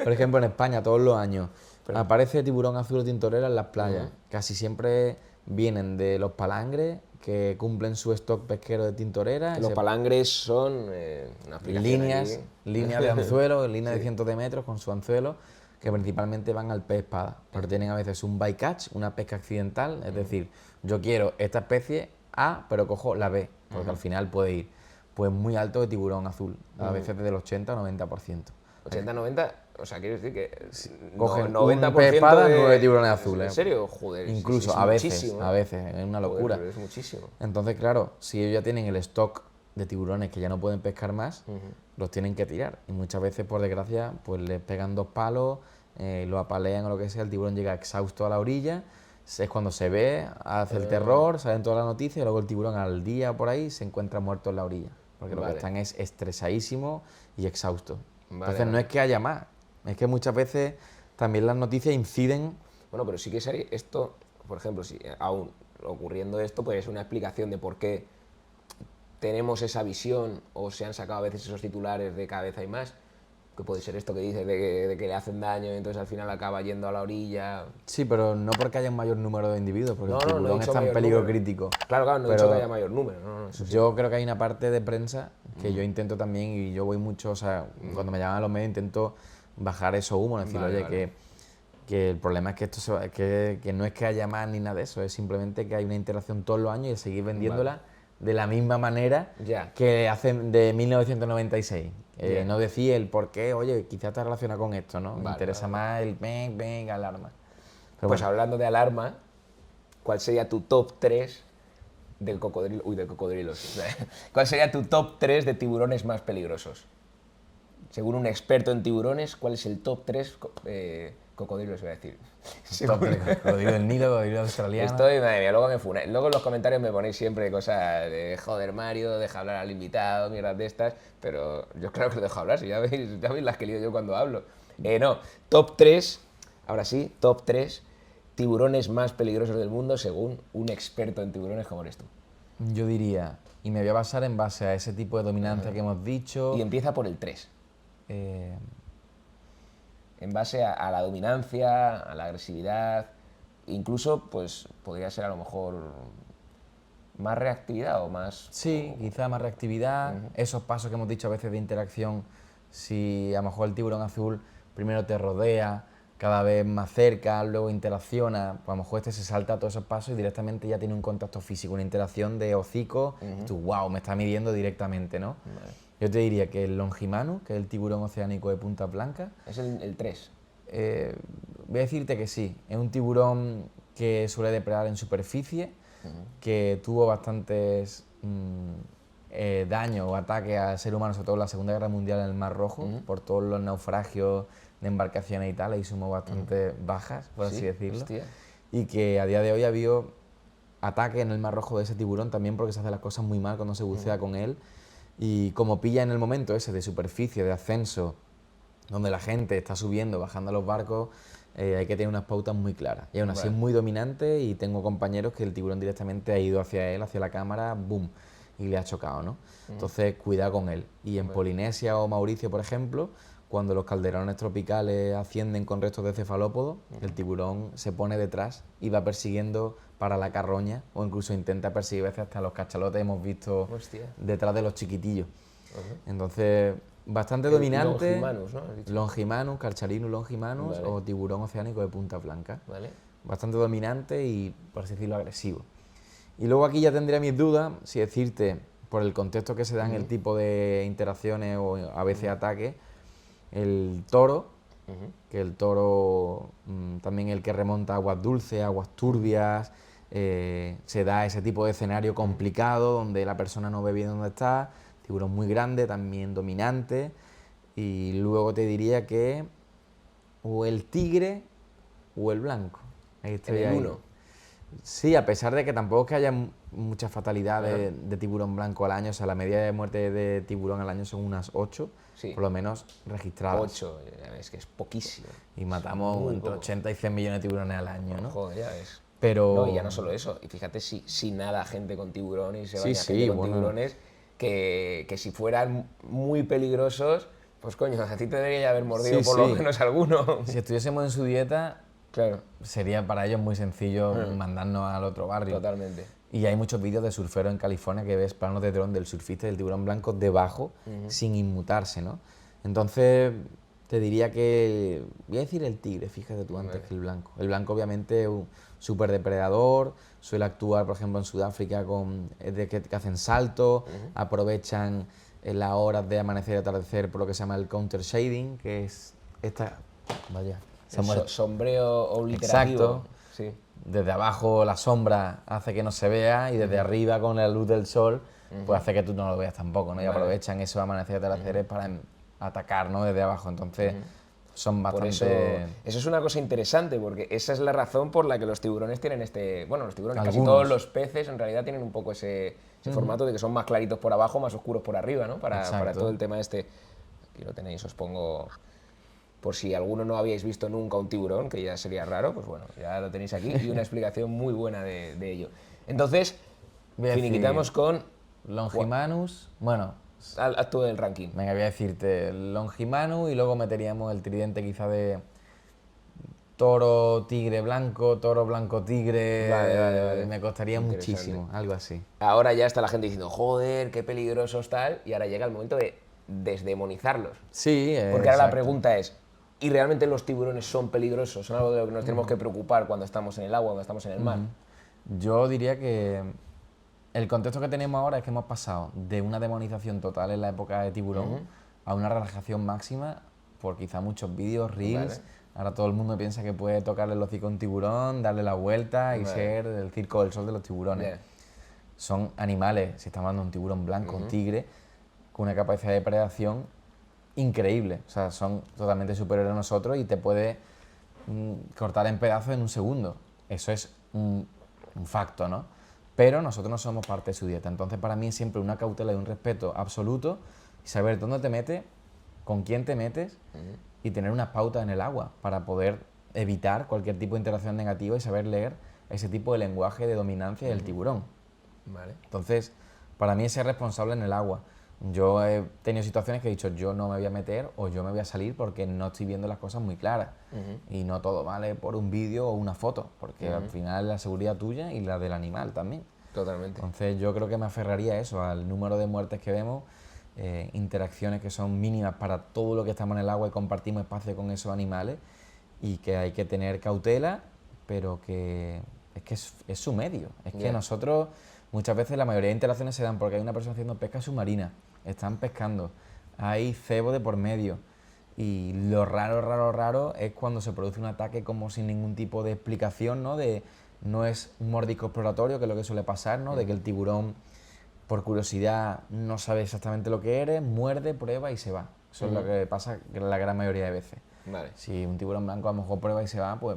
por ejemplo, en España todos los años aparece tiburón azul o tintorera en las playas. Casi siempre vienen de los palangres que cumplen su stock pesquero de tintorera. Los palangres son una aplicación líneas de anzuelo, líneas de cientos de metros con su anzuelo, que principalmente van al pez espada, pero tienen a veces un bycatch, una pesca accidental, es decir, yo quiero esta especie A, pero cojo la B, porque al final puede ir pues muy alto de tiburón azul, a veces desde el 80 o 90%. 80-90, o sea, quiero decir que Cogen 90% un pez espada, de 9 tiburones azules. ¿En serio? Joder, Incluso es a muchísimo. veces, es una locura. Joder, pero es muchísimo. Entonces, claro, si ellos ya tienen el stock de tiburones que ya no pueden pescar más, los tienen que tirar. Y muchas veces, por desgracia, pues les pegan 2 palos, lo apalean o lo que sea, el tiburón llega exhausto a la orilla, es cuando se ve, hace el terror, salen todas las noticias y luego el tiburón al día por ahí se encuentra muerto en la orilla. Porque lo que están es estresadísimos y exhaustos. Entonces no es que haya más, es que muchas veces también las noticias inciden. Bueno, pero sí que sería esto, por ejemplo, si aún ocurriendo esto, pues es una explicación de por qué tenemos esa visión o se han sacado a veces esos titulares de cada vez hay más, que puede ser esto que dices de que le hacen daño y entonces al final acaba yendo a la orilla. Sí, pero no porque haya un mayor número de individuos, porque el No he tiburón dicho está en mayor peligro número. crítico. Claro, no he dicho que haya mayor número. Eso sí. Yo creo que hay una parte de prensa que yo intento también, y yo voy mucho, o sea, cuando me llaman a los medios intento bajar eso humo, decir, oye, que el problema es que esto que no es que haya más ni nada de eso, es simplemente que hay una interacción todos los años y seguir vendiéndola de la misma manera que hacen de 1996. No decir el por qué, oye, quizás está relacionado con esto, ¿no? Me interesa más el bang, alarma. Pero pues hablando de alarma, ¿cuál sería tu top 3 del cocodrilo? Uy, del cocodrilo. ¿Cuál sería tu top 3 de tiburones más peligrosos? Según un experto en tiburones, ¿cuál es el top 3 cocodrilos, iba a decir? Top 3, cocodrilo del Nilo, cocodrilo australiano. Madre mía, luego me funáis. Luego en los comentarios me ponéis siempre cosas de joder Mario, deja hablar al invitado, mierdas de estas, pero yo claro que lo dejo hablar, si ya veis las que lío yo cuando hablo. No, top 3, ahora sí, top 3 tiburones más peligrosos del mundo según un experto en tiburones como eres tú. Yo diría, y me voy a basar en base a ese tipo de dominancia que hemos dicho. Y empieza por el 3. En base a la dominancia, a la agresividad, incluso pues podría ser a lo mejor más reactividad o más... Sí, quizá más reactividad, esos pasos que hemos dicho a veces de interacción, si a lo mejor el tiburón azul primero te rodea, cada vez más cerca, luego interacciona, pues a lo mejor este se salta todos esos pasos y directamente ya tiene un contacto físico, una interacción de hocico, y tú, wow, me está midiendo directamente, ¿no? Yo te diría que el Longimanus, que es el tiburón oceánico de punta blanca... Es el 3. Voy a decirte que sí, es un tiburón que suele depredar en superficie, que tuvo bastantes daños o ataques al ser humano, sobre todo en la Segunda Guerra Mundial en el Mar Rojo, por todos los naufragios de embarcaciones y tal, ahí sumó bastantes bajas, por así decirlo. Hostia. Y que a día de hoy ha habido ataques en el Mar Rojo de ese tiburón también porque se hace las cosas muy mal cuando se bucea con él. Y como pilla en el momento ese de superficie, de ascenso, donde la gente está subiendo, bajando a los barcos, hay que tener unas pautas muy claras. Y aún así es muy dominante y tengo compañeros que el tiburón directamente ha ido hacia él, hacia la cámara, boom, y le ha chocado, ¿no? Entonces, cuidado con él. Y en Polinesia o Mauricio, por ejemplo, cuando los calderones tropicales ascienden con restos de cefalópodos, el tiburón se pone detrás y va persiguiendo para la carroña o incluso intenta perseguir a veces hasta los cachalotes, hemos visto detrás de los chiquitillos. Entonces, bastante dominante. Longimanus, ¿no? Longimanus, Carcharinus longimanus o tiburón oceánico de punta blanca. Bastante dominante y, por así decirlo, agresivo. Y luego aquí ya tendría mis dudas si decirte, por el contexto que se dan el tipo de interacciones o a veces ataques, el toro, que el toro también el que remonta a aguas dulces, aguas turbias, se da ese tipo de escenario complicado donde la persona no ve bien dónde está, tiburón muy grande, también dominante, y luego te diría que o el tigre o el blanco. Ahí estoy en el ahí. 1. Sí, a pesar de que tampoco es que haya muchas fatalidades de tiburón blanco al año, o sea, la media de muerte de tiburón al año son unas 8, por lo menos registradas. 8, es que es poquísimo. Y matamos entre 80 y 100 millones de tiburones al año, ¿no? Joder, ya ves. Pero... No, y ya no solo eso, y fíjate si nada gente con tiburones y se baña Sí, gente con bueno. tiburones, que si fueran muy peligrosos, pues coño, a ti te debería haber mordido Sí, por lo sí. menos alguno. Si estuviésemos en su dieta, Claro, sería para ellos muy sencillo mandarnos al otro barrio. totalmente. Y hay muchos vídeos de surferos en California que ves planos de dron del surfista y del tiburón blanco debajo, sin inmutarse, ¿no? Entonces, te diría que... Voy a decir el tigre, fíjate tú, antes que el blanco. El blanco, obviamente, es un súper depredador, suele actuar, por ejemplo, en Sudáfrica que hacen saltos, aprovechan las horas de amanecer y atardecer por lo que se llama el counter shading, que es esta... Vaya, se ha muerto. Sombreo obliterativo. Exacto. Sí. Desde abajo la sombra hace que no se vea y desde arriba con la luz del sol pues hace que tú no lo veas tampoco, ¿no? Y aprovechan esos amaneceres y atardeceres para atacar, ¿no? Desde abajo. Entonces son Por bastante... eso es una cosa interesante, porque esa es la razón por la que los tiburones tienen bueno, los tiburones, casi Algunos. todos los peces en realidad tienen un poco ese formato de que son más claritos por abajo, más oscuros por arriba, ¿no? Para Exacto. todo el tema este. Aquí lo tenéis, os pongo... Por si alguno no habíais visto nunca un tiburón, que ya sería raro, pues bueno, ya lo tenéis aquí y una explicación muy buena de ello. Entonces, Voy a finiquitamos decir con... Longimanus, bueno, Haz tú el ranking. venga, voy a decirte Longimanus y luego meteríamos el tridente quizá de toro, tigre, blanco, toro, blanco, tigre. Vale. Me costaría Interesante. muchísimo, algo así. Ahora ya está la gente diciendo, joder, qué peligrosos tal, y ahora llega el momento de desdemonizarlos. Sí, Porque ahora la exacto. pregunta es, ¿y realmente los tiburones son peligrosos? ¿Son algo de lo que nos tenemos que preocupar cuando estamos en el agua, cuando estamos en el mar? Yo diría que el contexto que tenemos ahora es que hemos pasado de una demonización total en la época de tiburón a una relajación máxima por quizá muchos vídeos, reels. Vale. Ahora todo el mundo piensa que puede tocarle el hocico a un tiburón, darle la vuelta y Vale. ser el circo del sol de los tiburones. Ya. Son animales, si estamos hablando de un tiburón blanco, un tigre, con una capacidad de predación increíble. O sea, son totalmente superiores a nosotros y te puede cortar en pedazos en un segundo. Eso es un facto, ¿no? Pero nosotros no somos parte de su dieta. Entonces, para mí es siempre una cautela y un respeto absoluto y saber dónde te metes, con quién te metes y tener unas pautas en el agua para poder evitar cualquier tipo de interacción negativa y saber leer ese tipo de lenguaje de dominancia del tiburón. Vale. Entonces, para mí es ser responsable en el agua. Yo he tenido situaciones que he dicho, yo no me voy a meter o yo me voy a salir porque no estoy viendo las cosas muy claras. Y no todo vale por un vídeo o una foto, porque al final es la seguridad tuya y la del animal también. Totalmente. Entonces yo creo que me aferraría a eso, al número de muertes que vemos, interacciones que son mínimas para todo lo que estamos en el agua y compartimos espacio con esos animales y que hay que tener cautela, pero que es su medio. Es que nosotros muchas veces la mayoría de interacciones se dan porque hay una persona haciendo pesca submarina, están pescando, hay cebo de por medio y lo raro es cuando se produce un ataque como sin ningún tipo de explicación, ¿no? No es un mordisco exploratorio, que es lo que suele pasar, ¿no? De que el tiburón, por curiosidad, no sabe exactamente lo que eres, muerde, prueba y se va. Eso es lo que pasa la gran mayoría de veces. Vale. Si un tiburón blanco a lo mejor prueba y se va, pues...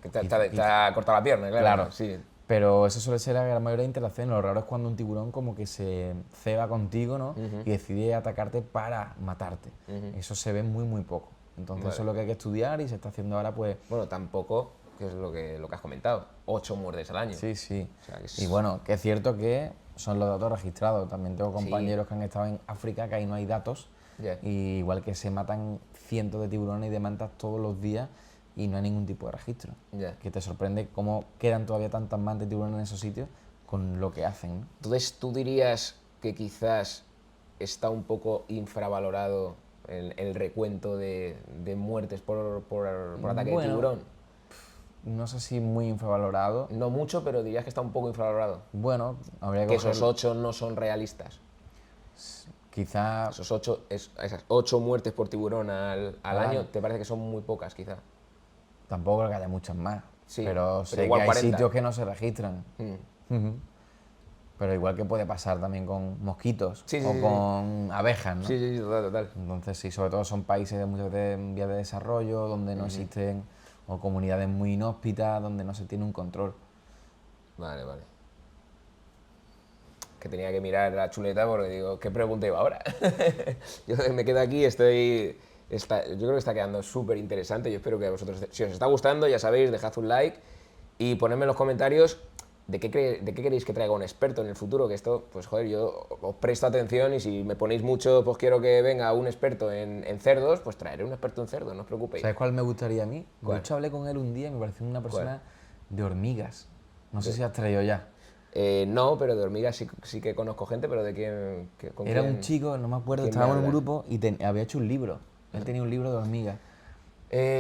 Que te ha cortado la pierna, claro. Claro. Sí. Pero eso suele ser la gran mayoría de interacciones. Lo raro es cuando un tiburón como que se ceba contigo, ¿no? Y decide atacarte para matarte. Eso se ve muy poco. Entonces eso es lo que hay que estudiar y se está haciendo ahora, pues... Bueno, tampoco, que es lo que has comentado, 8 muertes al año. Sí, sí. O sea, que es- Y bueno, que es cierto que son los datos registrados. También tengo compañeros que han estado en África, que ahí no hay datos. Ya. Y igual que se matan cientos de tiburones y de mantas todos los días y no hay ningún tipo de registro. Ya. Que te sorprende cómo quedan todavía tantas mantas y tiburones en esos sitios con lo que hacen, ¿no? Entonces, ¿tú dirías que quizás está un poco infravalorado el recuento de muertes por ataque de Bueno, tiburón? No sé si muy infravalorado. No mucho, pero dirías que está un poco infravalorado. Bueno, habría Que que esos coger 8 no son realistas. quizá... Esas 8 muertes por tiburón al Al año, año. ¿te parece que son muy pocas, quizá? Tampoco creo que haya muchas más. Sí, pero pero sé que igual hay 40. sitios que no se registran. Mm. Ujú. Pero igual que puede pasar también con mosquitos Sí, sí, o sí, con abejas, ¿no? Sí, total. Entonces sí, sobre todo son países muchas veces en vías de desarrollo, donde no existen, o comunidades muy inhóspitas, donde no se tiene un control. Vale. Que tenía que mirar la chuleta porque digo, ¿qué pregunta iba ahora? Yo me quedo aquí, yo creo que está quedando súper interesante. Yo espero que a vosotros, si os está gustando, ya sabéis, dejad un like Y ponedme en los comentarios de qué queréis que traiga un experto en el futuro, que esto, pues joder, yo os presto atención y si me ponéis mucho, pues quiero que venga un experto en cerdos, pues traeré un experto en cerdos, no os preocupéis. ¿Sabes cuál me gustaría a mí? ¿Cuál? De hecho, hablé con él un día y me pareció una persona de hormigas. No sé si has traído ya. No, pero de hormigas sí que conozco gente, pero ¿de quién? ¿Con Era quién? un chico, no me acuerdo, ¿Quién me estábamos en un habla? grupo y había hecho un libro. Él tenía un libro de hormigas.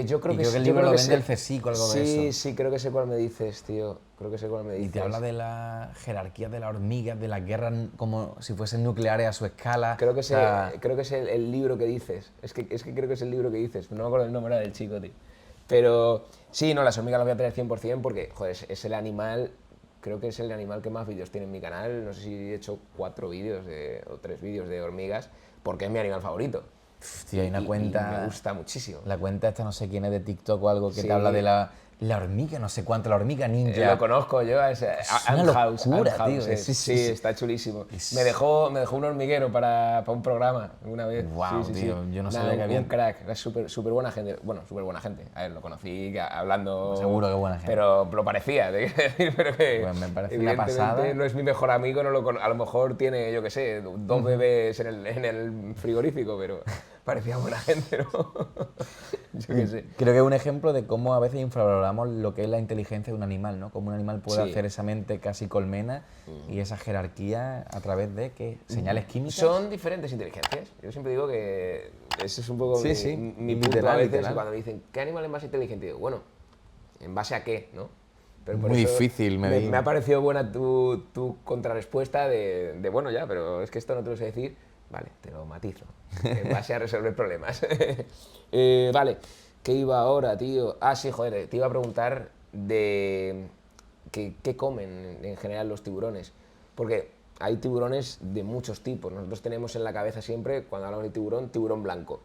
Yo creo Y que creo que el yo libro creo lo que vende el CSIC o algo de Sí, eso. sí, creo que sé cuál me dices, tío. Creo que sé cuál me Y dices. te habla de la jerarquía de las hormigas, de las guerras como si fuesen nucleares a su escala. Creo que O sea, creo que es el libro que dices. Es que creo que es el libro que dices. No me acuerdo el nombre del chico, tío. Pero sí, no, las hormigas las voy a tener 100% porque, joder, es el animal. Creo que es el animal que más vídeos tiene en mi canal. No sé si he hecho 4 vídeos o 3 vídeos de hormigas, porque es mi animal favorito. tío, hay una Y cuenta. me gusta muchísimo. La cuenta esta no sé quién es de TikTok o algo que Sí. te habla de la hormiga, no sé cuánto, la hormiga ninja. Lo conozco yo, es una Ant-House, locura, Ant-House, tío. sí, está chulísimo. Me dejó un hormiguero para un programa una vez. Guau, sí, tío, yo no Nada, sabía que había. Un crack, es súper buena gente. Bueno, súper buena gente. A ver, lo conocí hablando... Seguro que buena gente. Pero lo parecía, te quiero decir, pero que... Pues me parece una evidentemente pasada. no es mi mejor amigo, a lo mejor tiene, yo qué sé, 2 bebés en el frigorífico, pero parecía buena gente, ¿no? Yo qué sé. Creo que es un ejemplo de cómo a veces infravaloramos lo que es la inteligencia de un animal, ¿no? Cómo un animal puede Sí. hacer esa mente casi colmena y esa jerarquía a través de ¿qué? Señales químicas. Son diferentes inteligencias. Yo siempre digo que ese es un poco Sí, mi, sí, mi punto literal, a veces literal. cuando me dicen, ¿qué animal es más inteligente? Digo, bueno, ¿en base a qué? ¿No? Pero por Muy eso difícil medir. me ha parecido buena tu contrarrespuesta de, bueno, ya, pero es que esto no te lo sé decir. Vale, te lo matizo. En base a resolver problemas. Vale, ¿qué iba ahora, tío? Ah, sí, joder, te iba a preguntar de qué comen en general los tiburones. Porque hay tiburones de muchos tipos. Nosotros tenemos en la cabeza siempre, cuando hablamos de tiburón blanco.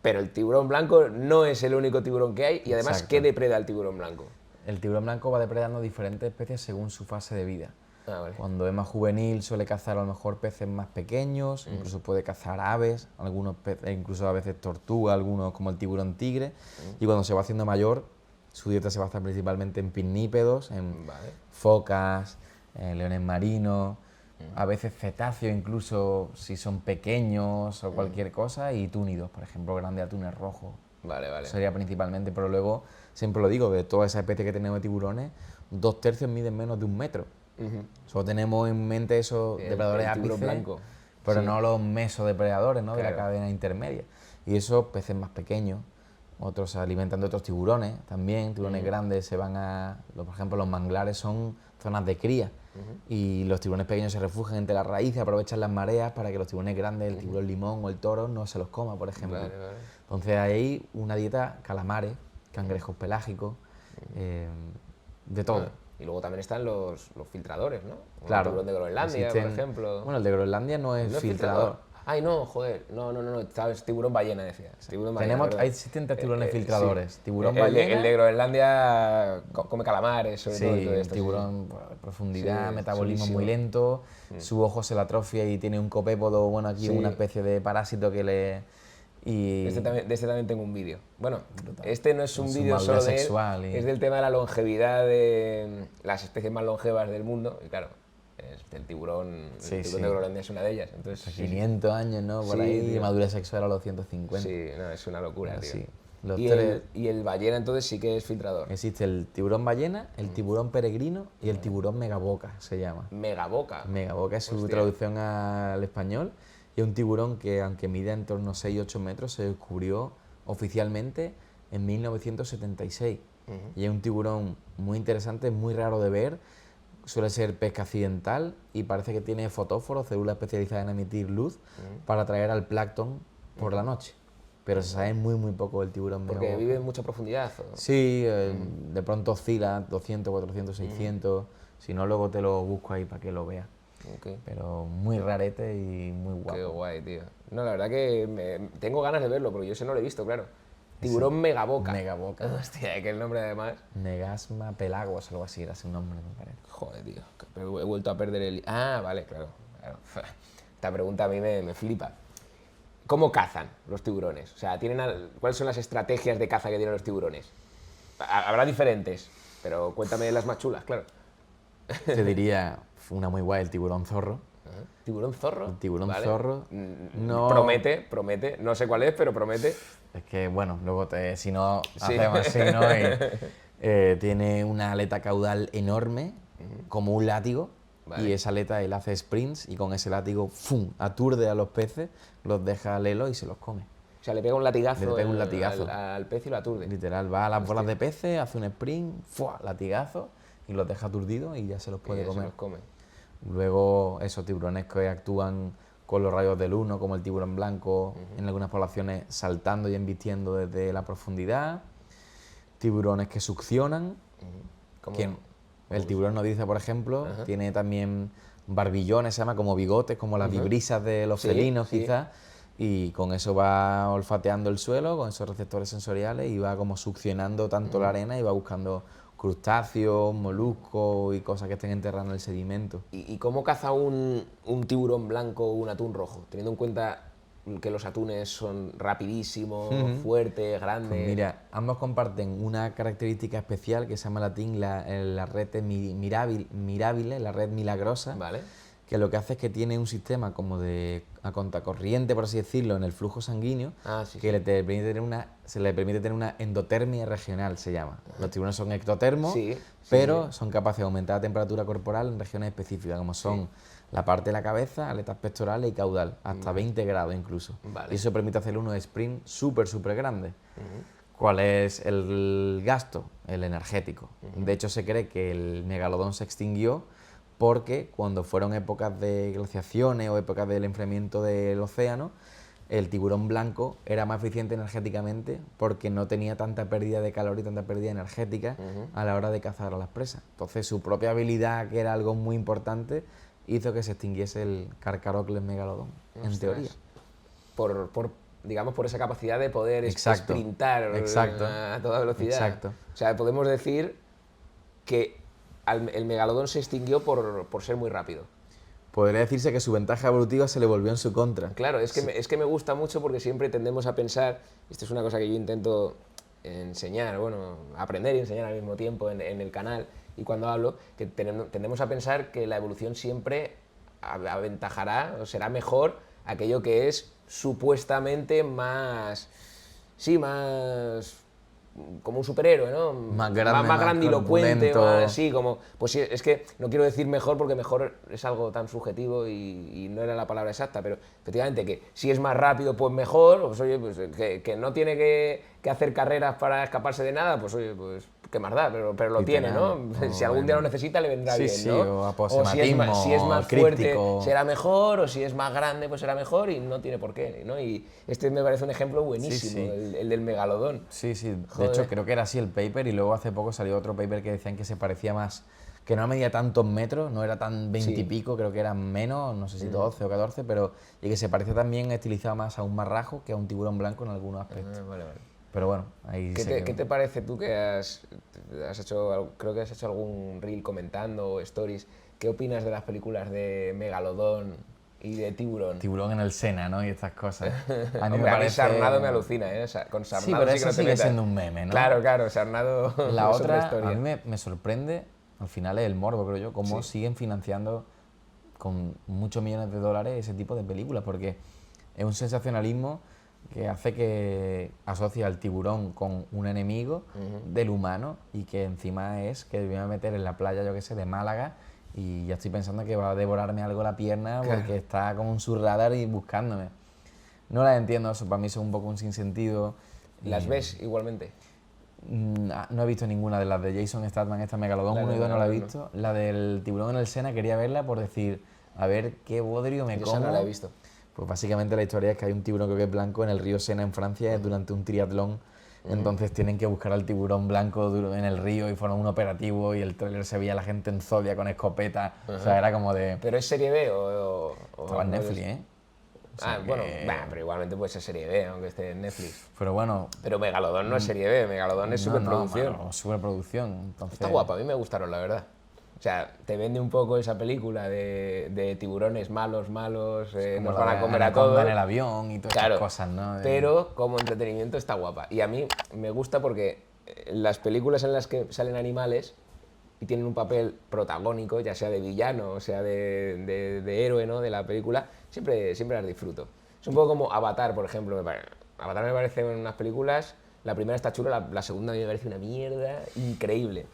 Pero el tiburón blanco no es el único tiburón que hay y además, Exacto. ¿qué depreda el tiburón blanco? El tiburón blanco va depredando diferentes especies según su fase de vida. Ah, vale. Cuando es más juvenil suele cazar a lo mejor peces más pequeños, incluso puede cazar aves, algunos peces, incluso a veces tortugas, algunos como el tiburón tigre. Y cuando se va haciendo mayor, su dieta se basa principalmente en pinnípedos, en Vale. focas, en leones marinos, a veces cetáceos incluso si son pequeños o cualquier cosa, y túnidos, por ejemplo, grandes atunes rojos. Vale, vale. Sería principalmente, pero luego, siempre lo digo, de todas esas especies que tenemos de tiburones, 2/3 miden menos de 1 metro. Ujú. Solo tenemos en mente esos El depredadores tiburón ápices, blanco. pero Sí. no los mesodepredadores, ¿no? De la Claro. cadena intermedia. Y esos peces más pequeños, otros se alimentan de otros tiburones también, tiburones grandes se van por ejemplo, los manglares son zonas de cría y los tiburones pequeños se refugian entre las raíces, aprovechan las mareas para que los tiburones grandes, el tiburón limón o el toro, no se los coma, por ejemplo. Vale, vale. Entonces hay una dieta calamares, cangrejos pelágicos, de todo. Y luego también están los filtradores, ¿no? Claro. El tiburón de Groenlandia, por Existen- ejemplo. Bueno, el de Groenlandia no es ¿No es filtrador. Ay, no, joder. No, sabes, tiburón ballena, decía. Tiburón ballena, ¿verdad? Existen 3 tiburones Sí. filtradores. Tiburón El ballena. de Groenlandia come calamares, sobre todo. y Sí, todo el esto, tiburón, pues, profundidad, Sí, metabolismo chulísimo. muy lento, su ojo se le atrofia y tiene un copépodo, bueno, aquí Sí. una especie de parásito que le... Y... De este también tengo un vídeo. Bueno, este no es un Su vídeo madurez solo de él, sexual y- es del tema de la longevidad de las especies más longevas del mundo. Y claro, el tiburón Sí, sí. de Groenlandia es una de ellas. Entonces, hasta sí, sí. 500 años, ¿no? Por Sí, ahí, tío. y madurez sexual a los 150. Sí, no, es una locura, Pero tío. sí, los y, tres- y el ballena entonces sí que es filtrador. Existe el tiburón ballena, el tiburón peregrino y el tiburón megaboca, se llama. Megaboca. Megaboca es su Hostia. traducción al español. Y es un tiburón que, aunque mide en torno a 6-8 metros, se descubrió oficialmente en 1976. Y es un tiburón muy interesante, muy raro de ver. Suele ser pesca accidental y parece que tiene fotóforos, células especializadas en emitir luz para atraer al plancton por la noche. Pero se sabe muy poco del tiburón Porque megaboca. vive en mucha profundidad. ¿O? Sí, de pronto oscila 200, 400, 600. Si no, luego te lo busco ahí para que lo veas. Ok. Pero muy rarete y muy guapo. Qué guay, tío. No, la verdad que tengo ganas de verlo, porque yo ese no lo he visto, claro. Tiburón megaboca. Megaboca. Hostia, que el nombre además. Negasma pelagos, algo así, era su nombre, me parece. Joder, tío. Pero he vuelto a perder el... Ah, vale, claro. Esta pregunta a mí me flipa. ¿Cómo cazan los tiburones? O sea, ¿cuáles son las estrategias de caza que tienen los tiburones? Habrá diferentes. Pero cuéntame las más chulas, claro. te diría una muy guay, el tiburón zorro. ¿Tiburón zorro? El tiburón Vale. zorro. No... Promete. No sé cuál es, pero promete. Es que, bueno, luego si no Sí. hacemos así, ¿no? Tiene una aleta caudal enorme, como un látigo, Vale. y esa aleta él hace sprints y con ese látigo ¡fum! Aturde a los peces, los deja al helo y se los come. O sea, le pega un latigazo, Le pega un latigazo. al pez y lo aturde. Literal, va a las bolas de peces, hace un sprint, ¡fua! Latigazo, y los deja aturdidos y ya se los puede Y ya comer. se los come. Luego, esos tiburones que actúan con los rayos de luz, ¿no? Como el tiburón blanco, en algunas poblaciones saltando y embistiendo desde la profundidad. Tiburones que succionan. ¿Cómo? Que el tiburón nodriza, por ejemplo, tiene también barbillones, se llama como bigotes, como las vibrisas de los felinos, quizás. Y con eso va olfateando el suelo, con esos receptores sensoriales, y va como succionando tanto la arena y va buscando crustáceos, moluscos y cosas que estén enterradas en el sedimento. ¿Y cómo caza un tiburón blanco o un atún rojo? Teniendo en cuenta que los atunes son rapidísimos, fuertes, grandes. Pues mira, ambos comparten una característica especial que se llama en latín la red mirabile, la red milagrosa, Vale. que lo que hace es que tiene un sistema como de a contracorriente, por así decirlo, en el flujo sanguíneo, que se le permite tener una endotermia regional, se llama. Los tiburones son ectotermos, pero son capaces de aumentar la temperatura corporal en regiones específicas, como son la parte de la cabeza, aletas pectorales y caudal, hasta 20 grados incluso. Vale. Y eso permite hacer unos sprints súper grandes. ¿Cuál es el gasto? El energético. De hecho, se cree que el megalodón se extinguió porque cuando fueron épocas de glaciaciones o épocas del enfriamiento del océano, el tiburón blanco era más eficiente energéticamente porque no tenía tanta pérdida de calor y tanta pérdida energética a la hora de cazar a las presas. Entonces, su propia habilidad, que era algo muy importante, hizo que se extinguiese el Carcharodon megalodon, en teoría. Digamos, por esa capacidad de poder sprintar a toda velocidad. Exacto. O sea, podemos decir que el megalodón se extinguió por ser muy rápido. Podría decirse que su ventaja evolutiva se le volvió en su contra. Claro, es que me gusta mucho porque siempre tendemos a pensar, esto es una cosa que yo intento enseñar, bueno, aprender y enseñar al mismo tiempo en el canal y cuando hablo, que tendemos a pensar que la evolución siempre aventajará o será mejor aquello que es supuestamente más como un superhéroe, ¿no? Más grande, más grandilocuente, más, sí, como... Pues sí, es que no quiero decir mejor porque mejor es algo tan subjetivo y no era la palabra exacta, pero efectivamente que si es más rápido, pues mejor, pues oye, pues que no tiene que hacer carreras para escaparse de nada, pues oye, pues qué más da, pero lo tiene, ¿no? Si algún día lo necesita, le vendrá bien, ¿no? O si es más fuerte, será mejor, o si es más grande, pues será mejor, y no tiene por qué, ¿no? Y este me parece un ejemplo buenísimo, el del megalodón. Sí. De hecho, creo que era así el paper, y luego hace poco salió otro paper que decían que se parecía más, que no medía tantos metros, no era tan 20 y pico, creo que eran menos, no sé si 12 o 14, pero y que se parecía también, estilizado más a un marrajo que a un tiburón blanco en algunos aspectos. Vale. Pero bueno, ahí ¿Qué te parece tú que has hecho, creo que has hecho algún reel comentando o stories, qué opinas de las películas de Megalodón y de Tiburón? Tiburón en el Sena, ¿no? Y estas cosas. A mí Sarnado me alucina, ¿eh? Con Sarnado sí, pero sí eso que no sigue siendo un meme, ¿no? Claro, Sarnado La es otra, historia. a mí me sorprende, al final es el morbo, creo yo, cómo siguen financiando con muchos millones de dólares ese tipo de películas, porque es un sensacionalismo que hace que asocia al tiburón con un enemigo del humano y que encima es que me voy a meter en la playa, yo qué sé, de Málaga y ya estoy pensando que va a devorarme algo la pierna porque está como un radar y buscándome. No las entiendo, eso para mí son un poco un sinsentido. ¿Las ves igualmente? No he visto ninguna de las de Jason Statham, esta Megalodón 1 y 2 no la he visto. La del tiburón en el Sena quería verla por decir, a ver qué bodrio me como. Esa no la he visto. Pues básicamente la historia es que hay un tiburón que es blanco en el río Sena en Francia durante un triatlón. Entonces tienen que buscar al tiburón blanco en el río y fueron un operativo y el tráiler se veía a la gente en Zodiac con escopeta. O sea, era como de... ¿Pero es serie B o Estaba en Netflix, ¿eh? O sea, bueno, pero igualmente puede ser serie B, aunque esté en Netflix. Pero bueno... Pero Megalodón no es serie B, Megalodón es superproducción. No, superproducción. Entonces... Está guapa, a mí me gustaron, la verdad. O sea, te vende un poco esa película de tiburones malos, nos van a comer a todos. En el avión y todas esas cosas, ¿no? Pero como entretenimiento está guapa. Y a mí me gusta porque las películas en las que salen animales y tienen un papel protagónico, ya sea de villano o sea de héroe, ¿no? De la película, siempre las disfruto. Es un poco como Avatar, por ejemplo. Avatar me parece en unas películas, la primera está chula, la segunda a mí me parece una mierda increíble.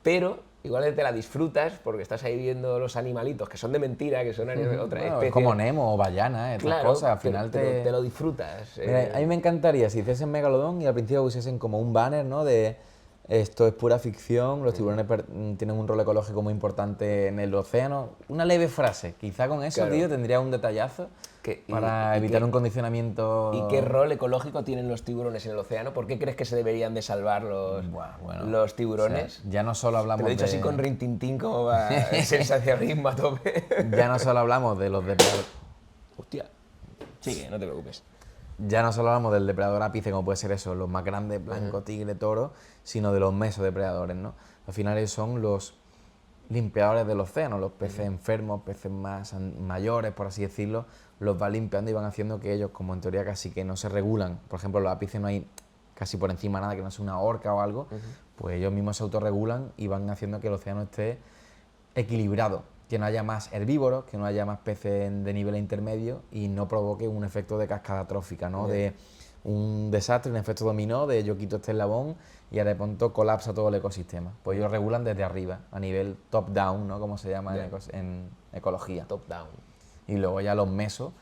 Pero igual te la disfrutas porque estás ahí viendo los animalitos, que son de mentira, que son otra especie. Es como Nemo o Ballana, estas Claro, cosas, al final te lo disfrutas. Mira, a mí me encantaría si hiciesen Megalodón y al principio pusiesen como un banner, ¿no? De esto es pura ficción, los tiburones tienen un rol ecológico muy importante en el océano. Una leve frase, quizá con eso, Claro. tío, tendría un detallazo para evitar un condicionamiento... ¿Y qué rol ecológico tienen los tiburones en el océano? ¿Por qué crees que se deberían de salvar Bueno, los tiburones? o sea, ya no solo Te hablamos lo he dicho de... así con rintintín, como va sensacionalismo a tope. Ya no solo hablamos de los depredadores... Hostia, sigue, no te preocupes. Ya no solo hablamos del depredador ápice, como puede ser eso, los más grandes, blanco, tigre, toro, sino de los mesodepredadores, ¿no? Al final ellos son los limpiadores del océano, los peces enfermos, peces más mayores, por así decirlo, los van limpiando y van haciendo que ellos, como en teoría casi que no se regulan, por ejemplo, los ápices no hay casi por encima nada que no sea una orca o algo, pues ellos mismos se autorregulan y van haciendo que el océano esté equilibrado, que no haya más herbívoros, que no haya más peces de nivel intermedio y no provoque un efecto de cascada trófica, ¿no? De un desastre, un efecto dominó, de yo quito este eslabón y ahora de pronto colapsa todo el ecosistema. Pues ellos regulan desde arriba, a nivel top-down, ¿no? Como se llama en ecología. Top-down. Y luego ya los mesos,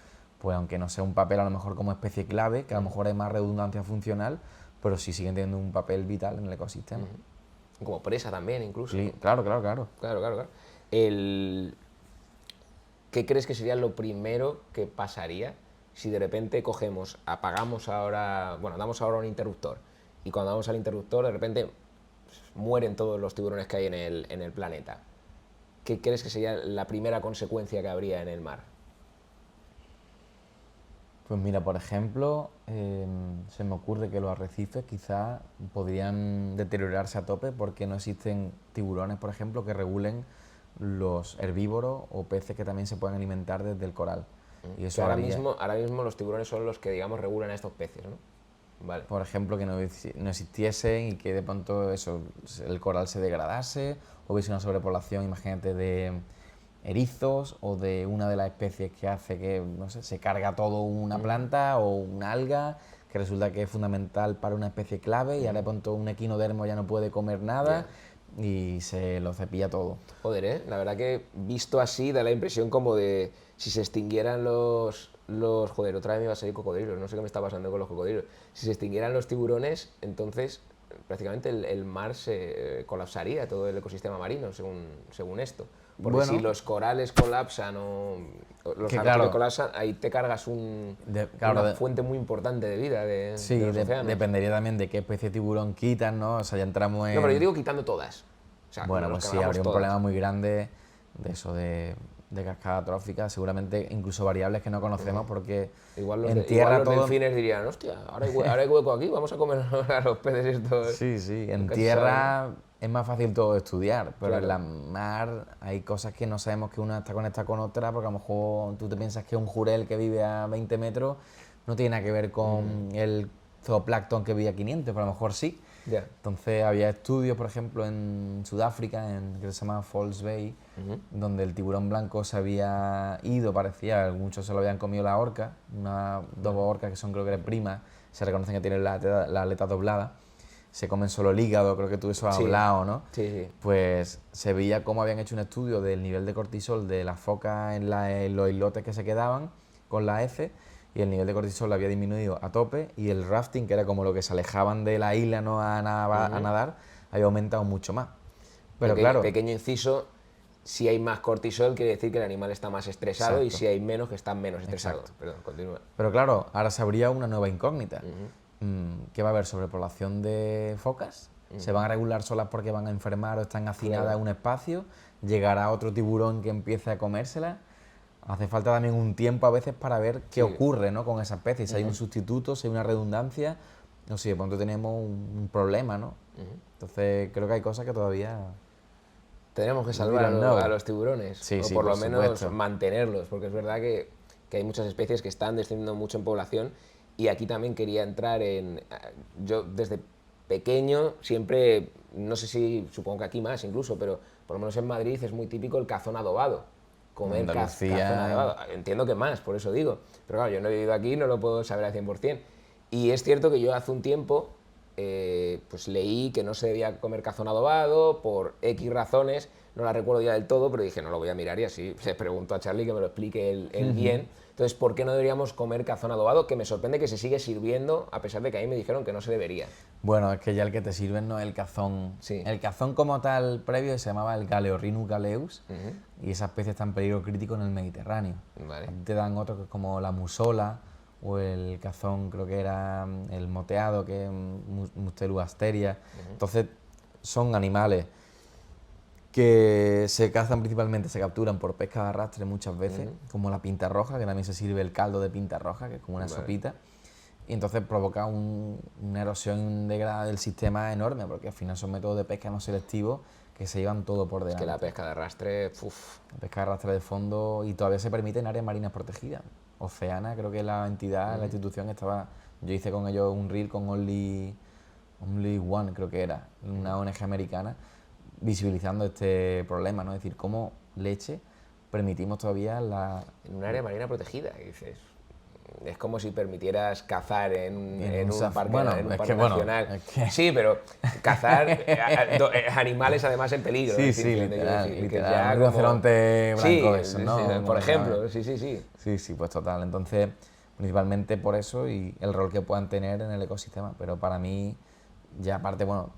pues aunque no sea un papel a lo mejor como especie clave, que a lo mejor hay más redundancia funcional, pero sí siguen teniendo un papel vital en el ecosistema. Como presa también, incluso. Sí, claro. Claro. ¿Qué crees que sería lo primero que pasaría si de repente cogemos, apagamos ahora, bueno, damos ahora un interruptor y cuando damos al interruptor de repente mueren todos los tiburones que hay en el planeta? ¿Qué crees que sería la primera consecuencia que habría en el mar? Pues mira, por ejemplo, se me ocurre que los arrecifes quizás podrían deteriorarse a tope porque no existen tiburones, por ejemplo, que regulen los herbívoros o peces que también se pueden alimentar desde el coral. Y eso ahora mismo los tiburones son los que, digamos, regulan a estos peces, ¿no? Vale. Por ejemplo, que no existiesen y que de pronto eso, el coral se degradase, o hubiese una sobrepoblación, imagínate, de erizos o de una de las especies que hace que, no sé, se carga todo una planta o una alga, que resulta que es fundamental para una especie clave y ahora de pronto un equinodermo ya no puede comer nada y se lo cepilla todo. Joder, la verdad que visto así da la impresión como de si se extinguieran joder, otra vez me iba a salir cocodrilos, no sé qué me está pasando con los cocodrilos. Si se extinguieran los tiburones, entonces prácticamente el mar se colapsaría, todo el ecosistema marino, según esto. Porque si los corales colapsan o los arrecifes colapsan, ahí te cargas una fuente muy importante de vida de los océanos. Dependería también de qué especie de tiburón quitan, ¿no? O sea, ya entramos en... No, pero yo digo quitando todas. O sea, bueno, pues sí, habría un problema muy grande de eso, de cascada trófica, seguramente incluso variables que no conocemos porque igual en tierra los delfines dirían, hostia, ahora hay hueco aquí, vamos a comer a los peces estos. Sí, en tierra es más fácil todo estudiar, pero en la mar hay cosas que no sabemos que una está conectada con otra, porque a lo mejor tú te piensas que un jurel que vive a 20 metros no tiene nada que ver con el zooplancton que vive a 500, pero a lo mejor sí. Entonces había estudios, por ejemplo, en Sudáfrica, que se llama False Bay, donde el tiburón blanco se había ido, parecía, muchos se lo habían comido la orca, dos orcas que son creo que primas, se reconocen que tienen la aleta doblada, se comen solo el hígado, creo que tú eso has hablado, ¿no? Sí. Pues se veía cómo habían hecho un estudio del nivel de cortisol de las focas en los islotes que se quedaban con la heces, y el nivel de cortisol había disminuido a tope y el rafting, que era como lo que se alejaban de la isla, ¿no? a nadar, había aumentado mucho más. Pero claro... Pequeño inciso, si hay más cortisol quiere decir que el animal está más estresado y si hay menos, que está menos estresado. Perdón, continúa. Pero claro, ahora se abría una nueva incógnita. ¿Qué va a haber? ¿Sobrepoblación de focas? ¿Se van a regular solas porque van a enfermar o están hacinadas en un espacio? ¿Llegará otro tiburón que empiece a comérselas? Hace falta también un tiempo a veces para ver qué ocurre, ¿no? con esa especie, si hay un sustituto, si hay una redundancia, o si de pronto tenemos un problema, ¿no? Entonces creo que hay cosas que todavía... Tenemos que salvar a los tiburones, o por lo menos mantenerlos, porque es verdad que hay muchas especies que están descendiendo mucho en población y aquí también quería entrar en... Yo desde pequeño, siempre, no sé si, supongo que aquí más incluso, pero por lo menos en Madrid es muy típico el cazón adobado. Comer Andalucía. cazón adobado. Entiendo que más, por eso digo. Pero claro, yo no he vivido aquí, no lo puedo saber al 100%. Y es cierto que yo hace un tiempo pues leí que no se debía comer cazón adobado por X razones, no la recuerdo ya del todo, pero dije, no lo voy a mirar y así le pregunto a Charlie que me lo explique él bien. Entonces, ¿por qué no deberíamos comer cazón adobado? Que me sorprende que se sigue sirviendo, a pesar de que a mí me dijeron que no se debería. Bueno, es que ya el que te sirven no es el cazón. Sí. El cazón como tal previo se llamaba el Galeorhinus galeus y esa especie está en peligro crítico en el Mediterráneo. Vale. A ti te dan otros que es como la musola o el cazón, creo que era el moteado, que es Mustelus asteria. Entonces, son animales que se cazan principalmente, se capturan por pesca de arrastre muchas veces, como la pinta roja, que también se sirve el caldo de pinta roja, que es como una sopita, y entonces provoca una erosión y un degrado del sistema enorme, porque al final son métodos de pesca no selectivos que se llevan todo por delante. Es que la pesca de arrastre, uff. La pesca de arrastre de fondo, y todavía se permite en áreas marinas protegidas. Oceana, creo que la entidad, la institución estaba, yo hice con ellos un reel con Only One, creo que era, una ONG americana, visibilizando este problema, ¿no? Es decir, cómo leche permitimos todavía En un área marina protegida, y dices. Es como si permitieras cazar en un parque, bueno, en un es parque que, bueno, nacional. es que- Sí, pero cazar animales además en peligro. Sí, es decir, sí, que te quiero literal, decir, que literal. ya Un como- rinoceronte blanco Sí, de esos, sí, ¿no? sí, Como por ejemplo, sabes. sí. Sí, sí, pues total. Entonces, principalmente por eso y el rol que puedan tener en el ecosistema. Pero para mí, ya aparte, bueno,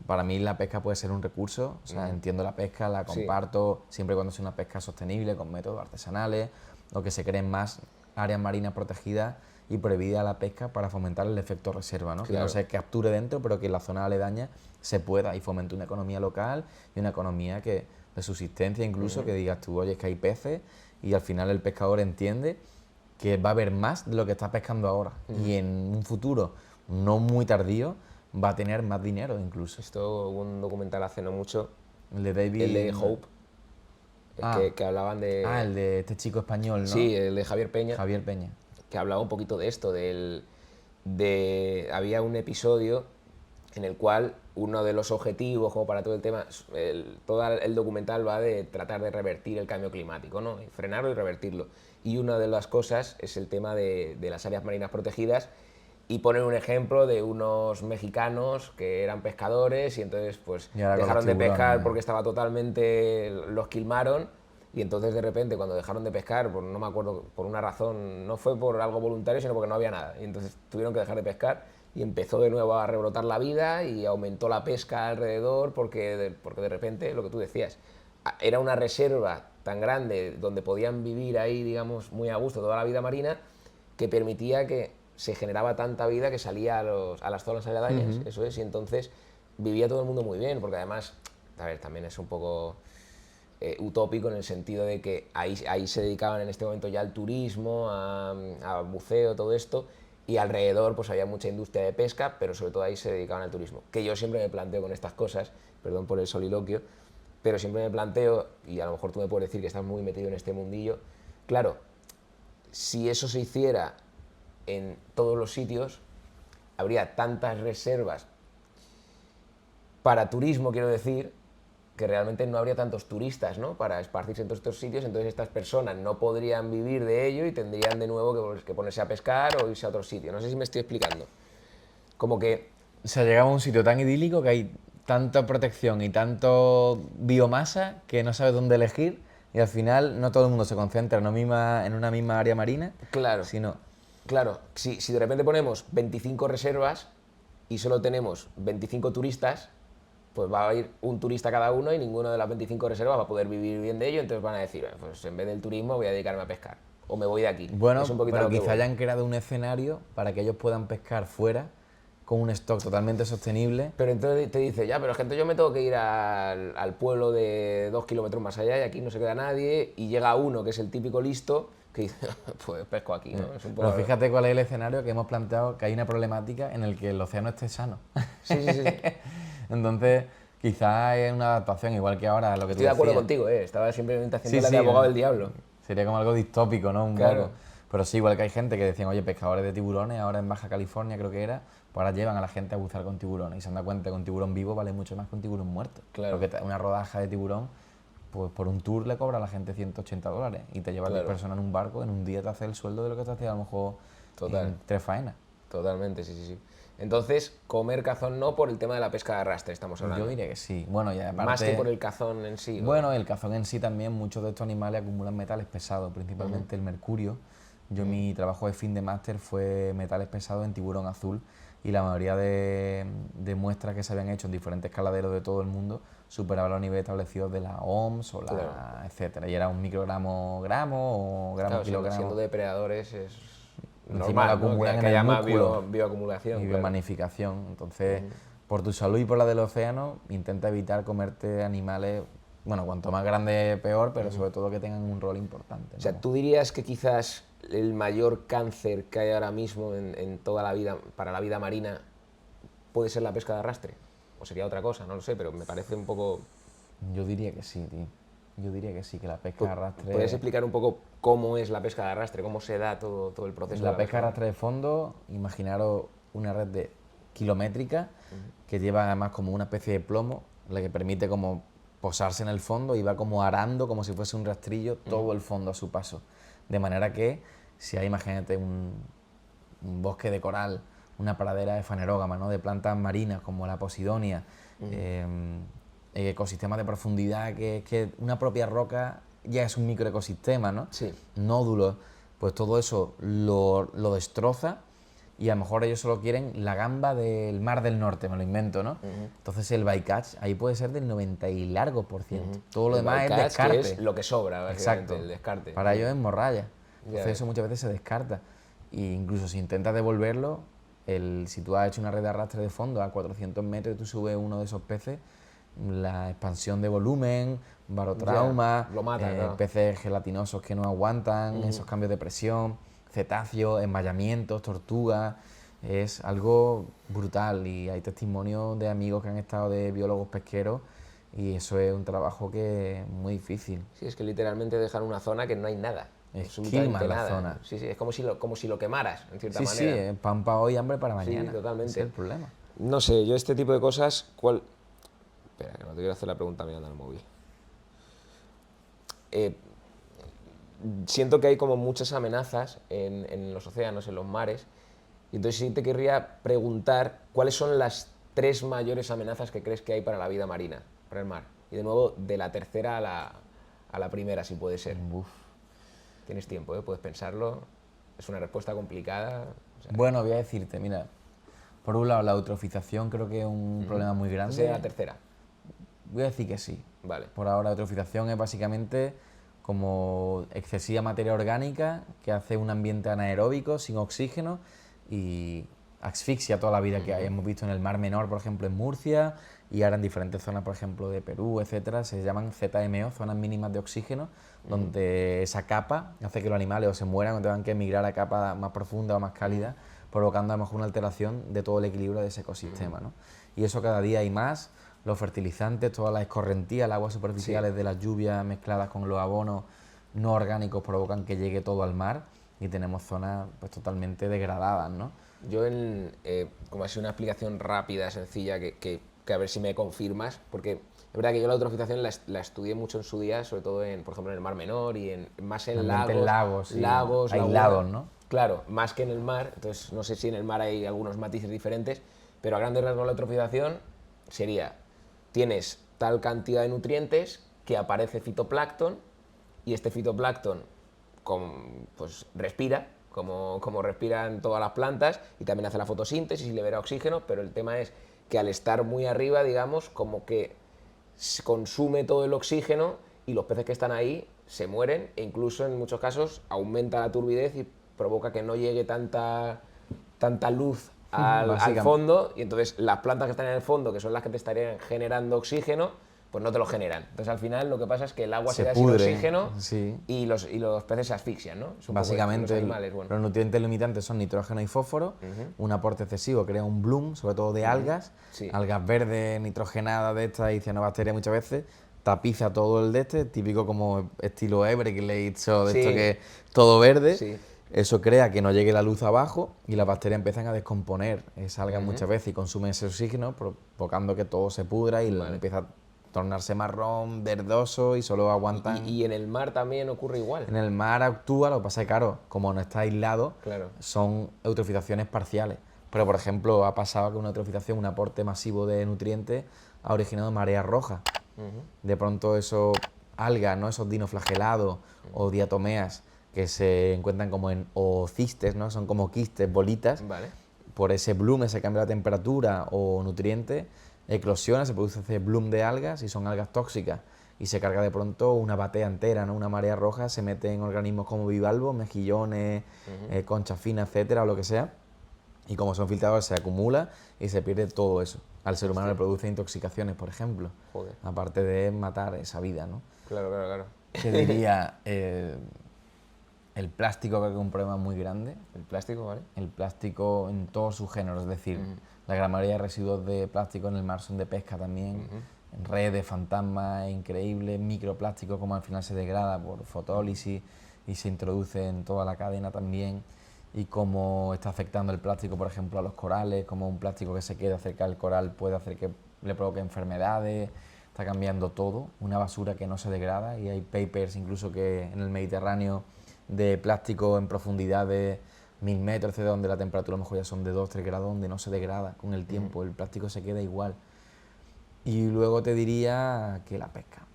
para mí la pesca puede ser un recurso. O sea, entiendo la pesca, la Sí. comparto, siempre y cuando sea una pesca sostenible, con métodos artesanales, o que se creen más áreas marinas protegidas y prohibida la pesca para fomentar el efecto reserva, ¿no? Que Claro. no se capture dentro, pero que en la zona aledaña se pueda y fomente una economía local y una economía que de subsistencia incluso, que digas tú, oye, es que hay peces y al final el pescador entiende que va a haber más de lo que está pescando ahora y en un futuro no muy tardío va a tener más dinero incluso. Esto hubo un documental hace no mucho, El de David... el de Hope, Ah. que hablaban de... Ah, el de este chico español, ¿no? Sí, el de Javier Peña. Javier Peña. Que hablaba un poquito de esto, había un episodio en el cual uno de los objetivos, como para todo el tema, todo el documental va de tratar de revertir el cambio climático, ¿no? Y frenarlo y revertirlo. Y una de las cosas es el tema de las áreas marinas protegidas, y ponen un ejemplo de unos mexicanos que eran pescadores y entonces pues Y ahora con dejaron los de tiburones, pescar ¿no? porque estaba totalmente, los quilmaron. Y entonces de repente cuando dejaron de pescar, no me acuerdo, por una razón, no fue por algo voluntario, sino porque no había nada. Y entonces tuvieron que dejar de pescar y empezó de nuevo a rebrotar la vida y aumentó la pesca alrededor porque de repente, lo que tú decías, era una reserva tan grande donde podían vivir ahí, digamos, muy a gusto toda la vida marina, que permitía que se generaba tanta vida que salía a las zonas aledañas, eso es, y entonces vivía todo el mundo muy bien, porque además, a ver, también es un poco... utópico en el sentido de que ahí se dedicaban en este momento ya al turismo, a buceo, todo esto, y alrededor pues había mucha industria de pesca, pero sobre todo ahí se dedicaban al turismo. Que yo siempre me planteo con estas cosas, perdón por el soliloquio, pero siempre me planteo, y a lo mejor tú me puedes decir que estás muy metido en este mundillo, claro, si eso se hiciera en todos los sitios, habría tantas reservas para turismo, quiero decir, que realmente no habría tantos turistas, ¿no?, para esparcirse en todos estos sitios, entonces estas personas no podrían vivir de ello y tendrían de nuevo que ponerse a pescar o irse a otro sitio. No sé si me estoy explicando. Como que... O sea, llegamos a un sitio tan idílico que hay tanta protección y tanto biomasa que no sabes dónde elegir y al final no todo el mundo se concentra en una misma área marina, Claro, sino... claro, si de repente ponemos 25 reservas y solo tenemos 25 turistas, pues va a ir un turista cada uno y ninguno de las 25 reservas va a poder vivir bien de ello, entonces van a decir, pues en vez del turismo voy a dedicarme a pescar, o me voy de aquí. Bueno, Es un poquito pero a lo que quizá voy. hayan creado un escenario para que ellos puedan pescar fuera con un stock totalmente sostenible. Pero entonces te dice, ya, pero es que entonces yo me tengo que ir al pueblo de 2 kilómetros más allá y aquí no se queda nadie, y llega uno que es el típico listo que dice, pues pesco aquí, ¿no? Es un poco... Pero fíjate cuál es el escenario que hemos planteado, que hay una problemática en el que el océano esté sano. Sí. Entonces, quizá es una adaptación, igual que ahora lo que tú Estoy de acuerdo decías. contigo, estaba simplemente haciendo Sí, la sí, de abogado del diablo. Sería como algo distópico, ¿no? Un Claro. poco. Pero sí, igual que hay gente que decían, oye, pescadores de tiburones, ahora en Baja California creo que era, pues ahora llevan a la gente a bucear con tiburones y se han dado cuenta que un tiburón vivo vale mucho más que un tiburón muerto. Claro. Porque una rodaja de tiburón, pues por un tour le cobra a la gente $180 y te lleva a 10 personas en un barco, en un día te hace el sueldo de lo que te hacía a lo mejor en 3 faenas. Totalmente, sí. Entonces, comer cazón no por el tema de la pesca de arrastre, estamos hablando. Yo diría que sí. Bueno, y aparte, más que por el cazón en sí. Bueno, el cazón en sí también, muchos de estos animales acumulan metales pesados, principalmente el mercurio. Yo mi trabajo de fin de máster fue metales pesados en tiburón azul y la mayoría de muestras que se habían hecho en diferentes caladeros de todo el mundo superaban los niveles establecidos de la OMS o la etcétera. Y era un microgramo gramo o gramo kilogramo. Siendo depredadores es encima normal, lo acumulan que en haya el más músculo bioacumulación. y biomagnificación. Entonces, por tu salud y por la del océano, intenta evitar comerte animales, bueno, cuanto más grande peor, pero sobre todo que tengan un rol importante, ¿no? O sea, ¿tú dirías que quizás el mayor cáncer que hay ahora mismo en toda la vida, para la vida marina, puede ser la pesca de arrastre? ¿O sería otra cosa? No lo sé, pero me parece un poco... Yo diría que sí, tío. Yo diría que sí, que la pesca de arrastre... ¿Puedes explicar un poco cómo es la pesca de arrastre? ¿Cómo se da todo el proceso? La pesca de arrastre de fondo, imaginaros una red kilométrica que lleva además como una especie de plomo, la que permite como posarse en el fondo y va como arando, como si fuese un rastrillo, todo el fondo a su paso. De manera que si hay, imagínate, un bosque de coral, una pradera de fanerógama, ¿no? De plantas marinas como la posidonia, ecosistemas de profundidad, que una propia roca ya es un microecosistema, ¿no? Sí. Nódulos, pues todo eso lo destroza y a lo mejor ellos solo quieren la gamba del Mar del Norte, me lo invento, ¿no? Entonces el bycatch ahí puede ser del 90 y largo por ciento. Todo lo demás es descarte. Que es lo que sobra, básicamente. Exacto. El descarte. Para ellos es morralla. Entonces eso muchas veces se descarta. E incluso si intentas devolverlo, si tú has hecho una red de arrastre de fondo a 400 metros y tú subes uno de esos peces, la expansión de volumen, barotrauma, lo mata, claro. peces gelatinosos que no aguantan, esos cambios de presión, cetáceos, enmayamientos, tortugas, es algo brutal y hay testimonios de amigos que han estado de biólogos pesqueros y eso es un trabajo que es muy difícil. Sí, es que literalmente dejan una zona que no hay nada. Esquilman la zona. Sí, es como si lo quemaras, en cierta manera. Sí, pan para hoy, hambre para mañana. Sí, totalmente. Ese es el problema. No sé, yo este tipo de cosas, Espera, que no te quiero hacer la pregunta mirando al móvil. Siento que hay como muchas amenazas en los océanos, en los mares, y entonces sí te querría preguntar cuáles son las 3 mayores amenazas que crees que hay para la vida marina, para el mar. Y de nuevo, de la tercera a la primera, si puede ser. Uf. Tienes tiempo, puedes pensarlo. Es una respuesta complicada. Bueno, voy a decirte, mira, por un lado la eutrofización creo que es un problema muy grande. ¿Esa es la tercera? Voy a decir que sí. Vale. Por ahora la eutrofización es básicamente como excesiva materia orgánica que hace un ambiente anaeróbico, sin oxígeno y asfixia toda la vida que hay. Hemos visto en el Mar Menor, por ejemplo, en Murcia y ahora en diferentes zonas, por ejemplo, de Perú, etcétera, se llaman ZMO, zonas mínimas de oxígeno, donde esa capa hace que los animales o se mueran o tengan que emigrar a capas más profundas o más cálidas, provocando a lo mejor una alteración de todo el equilibrio de ese ecosistema, ¿no? Y eso cada día hay más. Los fertilizantes, todas las escorrentías, las aguas superficiales de las lluvias mezcladas con los abonos no orgánicos provocan que llegue todo al mar y tenemos zonas pues totalmente degradadas, ¿no? Yo, como así una explicación rápida, sencilla, que a ver si me confirmas, porque es verdad que yo la eutrofización la estudié mucho en su día, sobre todo, por ejemplo, en el Mar Menor y más en lagos. Sí. Lagos, aislados, ¿no? Claro, más que en el mar, entonces no sé si en el mar hay algunos matices diferentes, pero a grandes rasgos la eutrofización sería, tienes tal cantidad de nutrientes que aparece fitoplancton y este fitoplancton pues respira, como respiran todas las plantas y también hace la fotosíntesis y libera oxígeno, pero el tema es que al estar muy arriba, digamos, como que se consume todo el oxígeno y los peces que están ahí se mueren e incluso en muchos casos aumenta la turbidez y provoca que no llegue tanta luz al fondo y entonces las plantas que están en el fondo, que son las que te estarían generando oxígeno, pues no te lo generan. Entonces al final lo que pasa es que el agua se queda sin oxígeno y los peces se asfixian, ¿no? Básicamente los los nutrientes limitantes son nitrógeno y fósforo, un aporte excesivo crea un bloom, sobre todo de algas, algas verdes, nitrogenadas de estas y cianobacterias muchas veces, tapiza todo el típico como estilo Everglades o de esto que es todo verde. Sí. Eso crea que no llegue la luz abajo y las bacterias empiezan a descomponer esa alga muchas veces y consumen ese oxígeno, provocando que todo se pudra y empieza a tornarse marrón, verdoso y solo aguantan... ¿Y en el mar también ocurre igual? En el mar actúa, lo que pasa es que, claro, como no está aislado, Claro. son eutrofizaciones parciales. Pero, por ejemplo, ha pasado que una eutrofización, un aporte masivo de nutrientes, ha originado mareas rojas. De pronto esos algas, ¿no? Esos dinoflagelados o diatomeas que se encuentran como en oocistes, ¿no? Son como quistes, bolitas. Vale. Por ese bloom, ese cambio de temperatura o nutriente, eclosiona, se produce ese bloom de algas y son algas tóxicas. Y se carga de pronto una batea entera, ¿no? Una marea roja, se mete en organismos como bivalvos, mejillones, conchas finas, etcétera, o lo que sea. Y como son filtradores, se acumula y se pierde todo eso. Al ser humano le produce intoxicaciones, por ejemplo. Joder. Aparte de matar esa vida, ¿no? Claro. Te diría, el plástico creo que es un problema muy grande. El plástico, ¿vale? El plástico en todos sus géneros, es decir, la gran mayoría de residuos de plástico en el mar son de pesca también, en redes, fantasmas, increíbles, microplástico como al final se degrada por fotólisis y se introduce en toda la cadena también, y cómo está afectando el plástico, por ejemplo, a los corales, como un plástico que se queda cerca del coral puede hacer que le provoque enfermedades, está cambiando todo, una basura que no se degrada, y hay papers incluso que en el Mediterráneo de plástico en profundidad de 1000 metros, etc., donde la temperatura a lo mejor ya son de 2-3 grados, donde no se degrada con el tiempo, el plástico se queda igual. Y luego te diría que la pesca,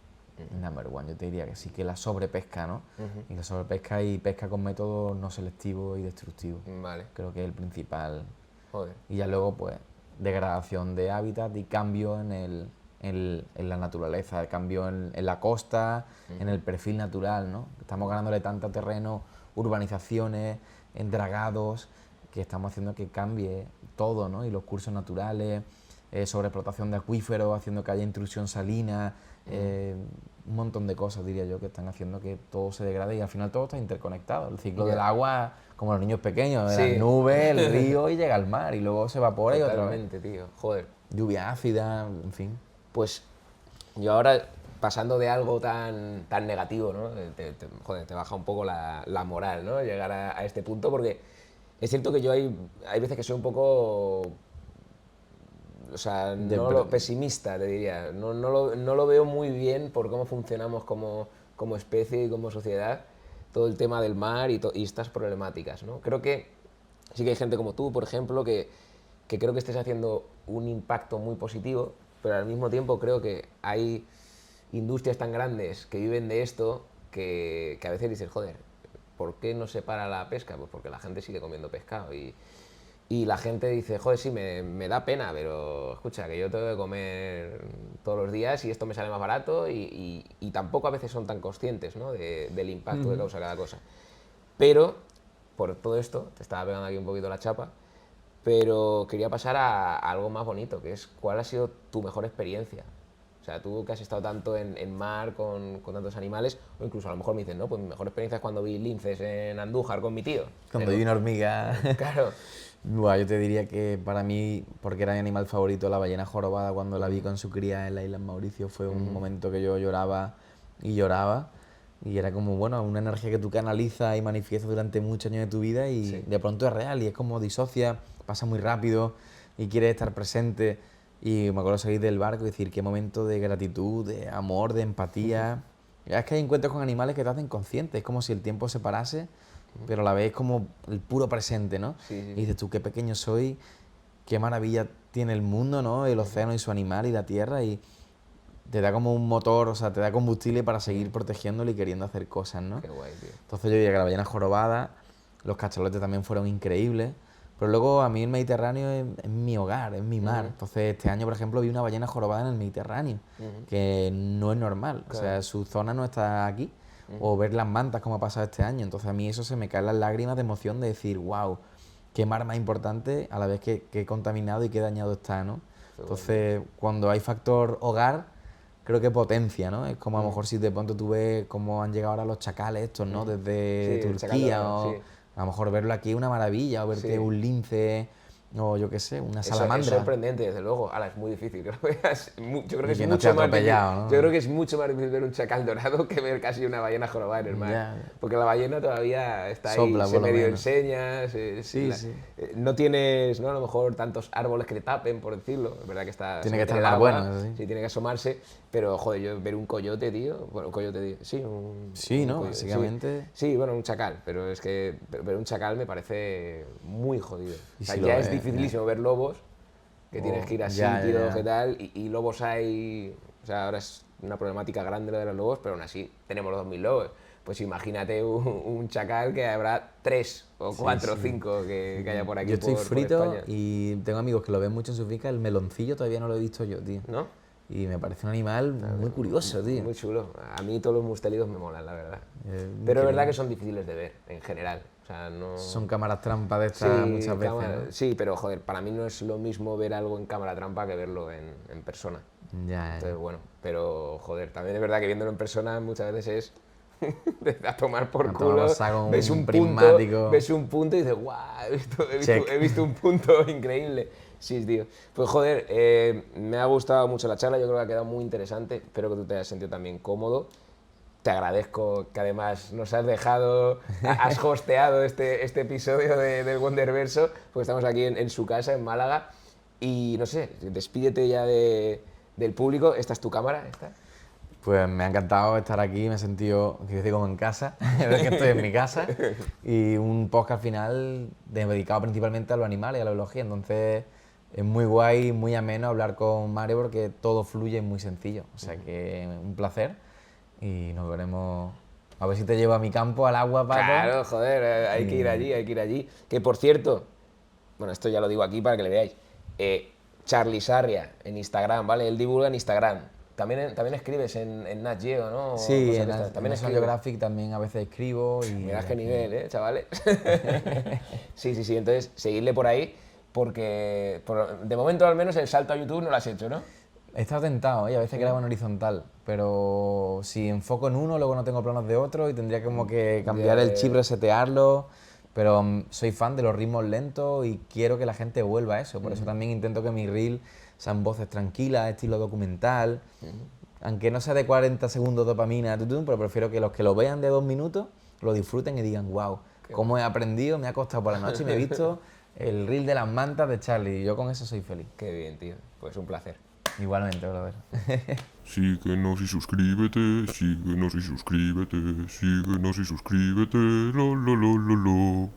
number one, yo te diría que sí, que la sobrepesca, ¿no? Y la sobrepesca y pesca con métodos no selectivos y destructivos. Vale. Creo que es el principal. Joder. Y ya luego, pues, degradación de hábitat y cambio en la naturaleza, cambio en la costa, en el perfil natural, ¿no? Estamos ganándole tanto terreno, urbanizaciones, dragados, que estamos haciendo que cambie todo, ¿no? Y los cursos naturales, sobreexplotación de acuíferos, haciendo que haya intrusión salina, un montón de cosas, diría yo, que están haciendo que todo se degrade y al final todo está interconectado. El ciclo del agua, como los niños pequeños, de las nubes, el río y llega al mar y luego se evapora y otra vez. Tío. Joder. Lluvia ácida, en fin. Pues yo ahora, pasando de algo tan negativo, ¿no? Joder, te baja un poco la moral, ¿no? Llegar a este punto, porque es cierto que yo hay veces que soy un poco... O sea, pesimista, te diría. No lo veo muy bien por cómo funcionamos como especie y como sociedad, todo el tema del mar y estas problemáticas, ¿no? Creo que sí que hay gente como tú, por ejemplo, que creo que estés haciendo un impacto muy positivo, pero al mismo tiempo creo que hay industrias tan grandes que viven de esto que a veces dices, joder, ¿por qué no se para la pesca? Pues porque la gente sigue comiendo pescado y la gente dice, joder, sí, me da pena, pero escucha, que yo tengo que comer todos los días y esto me sale más barato y tampoco a veces son tan conscientes, ¿no? del impacto que causa cada cosa. Pero, por todo esto, te estaba pegando aquí un poquito la chapa, pero quería pasar a algo más bonito, que es cuál ha sido tu mejor experiencia. O sea, tú que has estado tanto en mar con tantos animales, o incluso a lo mejor me dicen, no, pues mi mejor experiencia es cuando vi linces en Andújar con mi tío. Cuando vi una hormiga. Claro. Buah, yo te diría que para mí, porque era mi animal favorito, la ballena jorobada, cuando la vi con su cría en la isla Mauricio, fue un momento que yo lloraba y lloraba. Y era como, bueno, una energía que tú canalizas y manifiestas durante muchos años de tu vida y de pronto es real y es como disocia, pasa muy rápido y quieres estar presente. Y me acuerdo salir del barco y decir, qué momento de gratitud, de amor, de empatía. Es que hay encuentros con animales que te hacen consciente, es como si el tiempo se parase, pero a la vez es como el puro presente, ¿no? Y dices tú, qué pequeño soy, qué maravilla tiene el mundo, ¿no? El océano y su animal y la tierra, y te da como un motor, o sea, te da combustible para seguir protegiéndolo y queriendo hacer cosas, ¿no? Qué guay, tío. Entonces yo diría que la ballena jorobada, los cachalotes también fueron increíbles, pero luego a mí el Mediterráneo es mi hogar, es mi mar. Entonces este año, por ejemplo, vi una ballena jorobada en el Mediterráneo, que no es normal, o sea, su zona no está aquí. O ver las mantas como ha pasado este año. Entonces a mí eso se me caen las lágrimas de emoción de decir, wow, qué mar más importante a la vez que contaminado y qué dañado está, ¿no? Entonces cuando hay factor hogar, creo que potencia, ¿no? Es como a lo mejor si de pronto tú ves cómo han llegado ahora los chacales estos, ¿no? Desde Turquía, o a lo mejor verlo aquí es una maravilla, o verte un lince o yo qué sé, una Es salamandra. sorprendente, desde luego. Ahora, es muy difícil. Yo creo que Y es que no esté mucho más difícil. atropellado, ¿no? Yo creo que es mucho más difícil ver un chacal dorado que ver casi una ballena jorobada en el mar. Ya. Porque la ballena todavía está ahí, Sopla, se por lo medio menos. enseña, Sí, sí. no tienes, ¿no? A lo mejor tantos árboles que te tapen, por decirlo. Es verdad que está... Tiene se que mete estar en el más agua, bueno, eso sí. sí, tiene que asomarse. Pero, joder, yo ver un coyote, tío... Bueno, un coyote, tío. Sí, Sí, ¿no? coyote, Básicamente. Sí, bueno, un chacal. Pero es que ver un chacal me parece muy jodido. Y O sea, si lo ya es ves, dificilísimo ver lobos, que Oh, tienes que ir a ya, ya, sitios, ya. que tal, y lobos hay... O sea, ahora es una problemática grande la de los lobos, pero aún así tenemos los 2000 lobos. Pues imagínate un chacal que habrá 3 o 4 o 5 que haya por aquí, Yo estoy por frito España. y tengo amigos que lo ven mucho en su finca. El meloncillo todavía no lo he visto yo, tío. ¿No? Y me parece un animal muy curioso, tío. Muy chulo. A mí todos los mustelidos me molan, la verdad. Pero increíble. es verdad que son difíciles de ver, en general. O sea, no... Son cámaras trampa de estas muchas veces, ¿no? Sí, pero joder, para mí no es lo mismo ver algo en cámara trampa que verlo en persona. Ya, Entonces, bueno, pero joder, también es verdad que viéndolo en persona muchas veces es a tomar por A tomar culo, por saco, ves un un prismático. punto, ves un punto y dices, guau, Check. he visto un punto increíble. Sí, tío. Pues joder, me ha gustado mucho la charla, yo creo que ha quedado muy interesante, espero que tú te hayas sentido también cómodo. Te agradezco que además nos has dejado, has hosteado este episodio del Wonderverso, porque estamos aquí en su casa, en Málaga, y no sé, despídete ya del público. ¿Esta es tu cámara? ¿Esta? Pues me ha encantado estar aquí, me he sentido, quiero decir, como en casa, ver que estoy en mi casa. Y un podcast al final dedicado principalmente a los animales y a la biología. Entonces es muy guay, muy ameno hablar con Mario porque todo fluye muy sencillo. O sea que un placer y nos veremos. A ver si te llevo a mi campo, al agua, Paco. Claro, joder, hay que ir allí, hay que ir allí. Que por cierto, bueno, esto ya lo digo aquí para que le veáis, Charly Sarria en Instagram, ¿vale? Él divulga en Instagram. También escribes en Nat Geo, ¿no? Sí, Cosas en de estas. También National escribes. Geographic también a veces escribo. Y Mira qué nivel, chavales? Sí, sí, sí. Entonces, seguidle por ahí, porque de momento al menos el salto a YouTube no lo has hecho, ¿no? He estado tentado, y a veces grabo en horizontal, pero si enfoco en uno, luego no tengo planos de otro y tendría como que cambiar el chip, resetearlo. Pero soy fan de los ritmos lentos y quiero que la gente vuelva a eso. Por eso también intento que mi reel sean voces tranquilas, estilo documental. Aunque no sea de 40 segundos dopamina, pero prefiero que los que lo vean de 2 minutos lo disfruten y digan, wow, cómo he aprendido, me ha costado por la noche y me he visto el reel de las mantas de Charly. Y yo con eso soy feliz. Qué bien, tío. Pues un placer. Igualmente, brother. Síguenos y suscríbete, síguenos y suscríbete, síguenos y suscríbete, lo, lo, lo, lo, lo.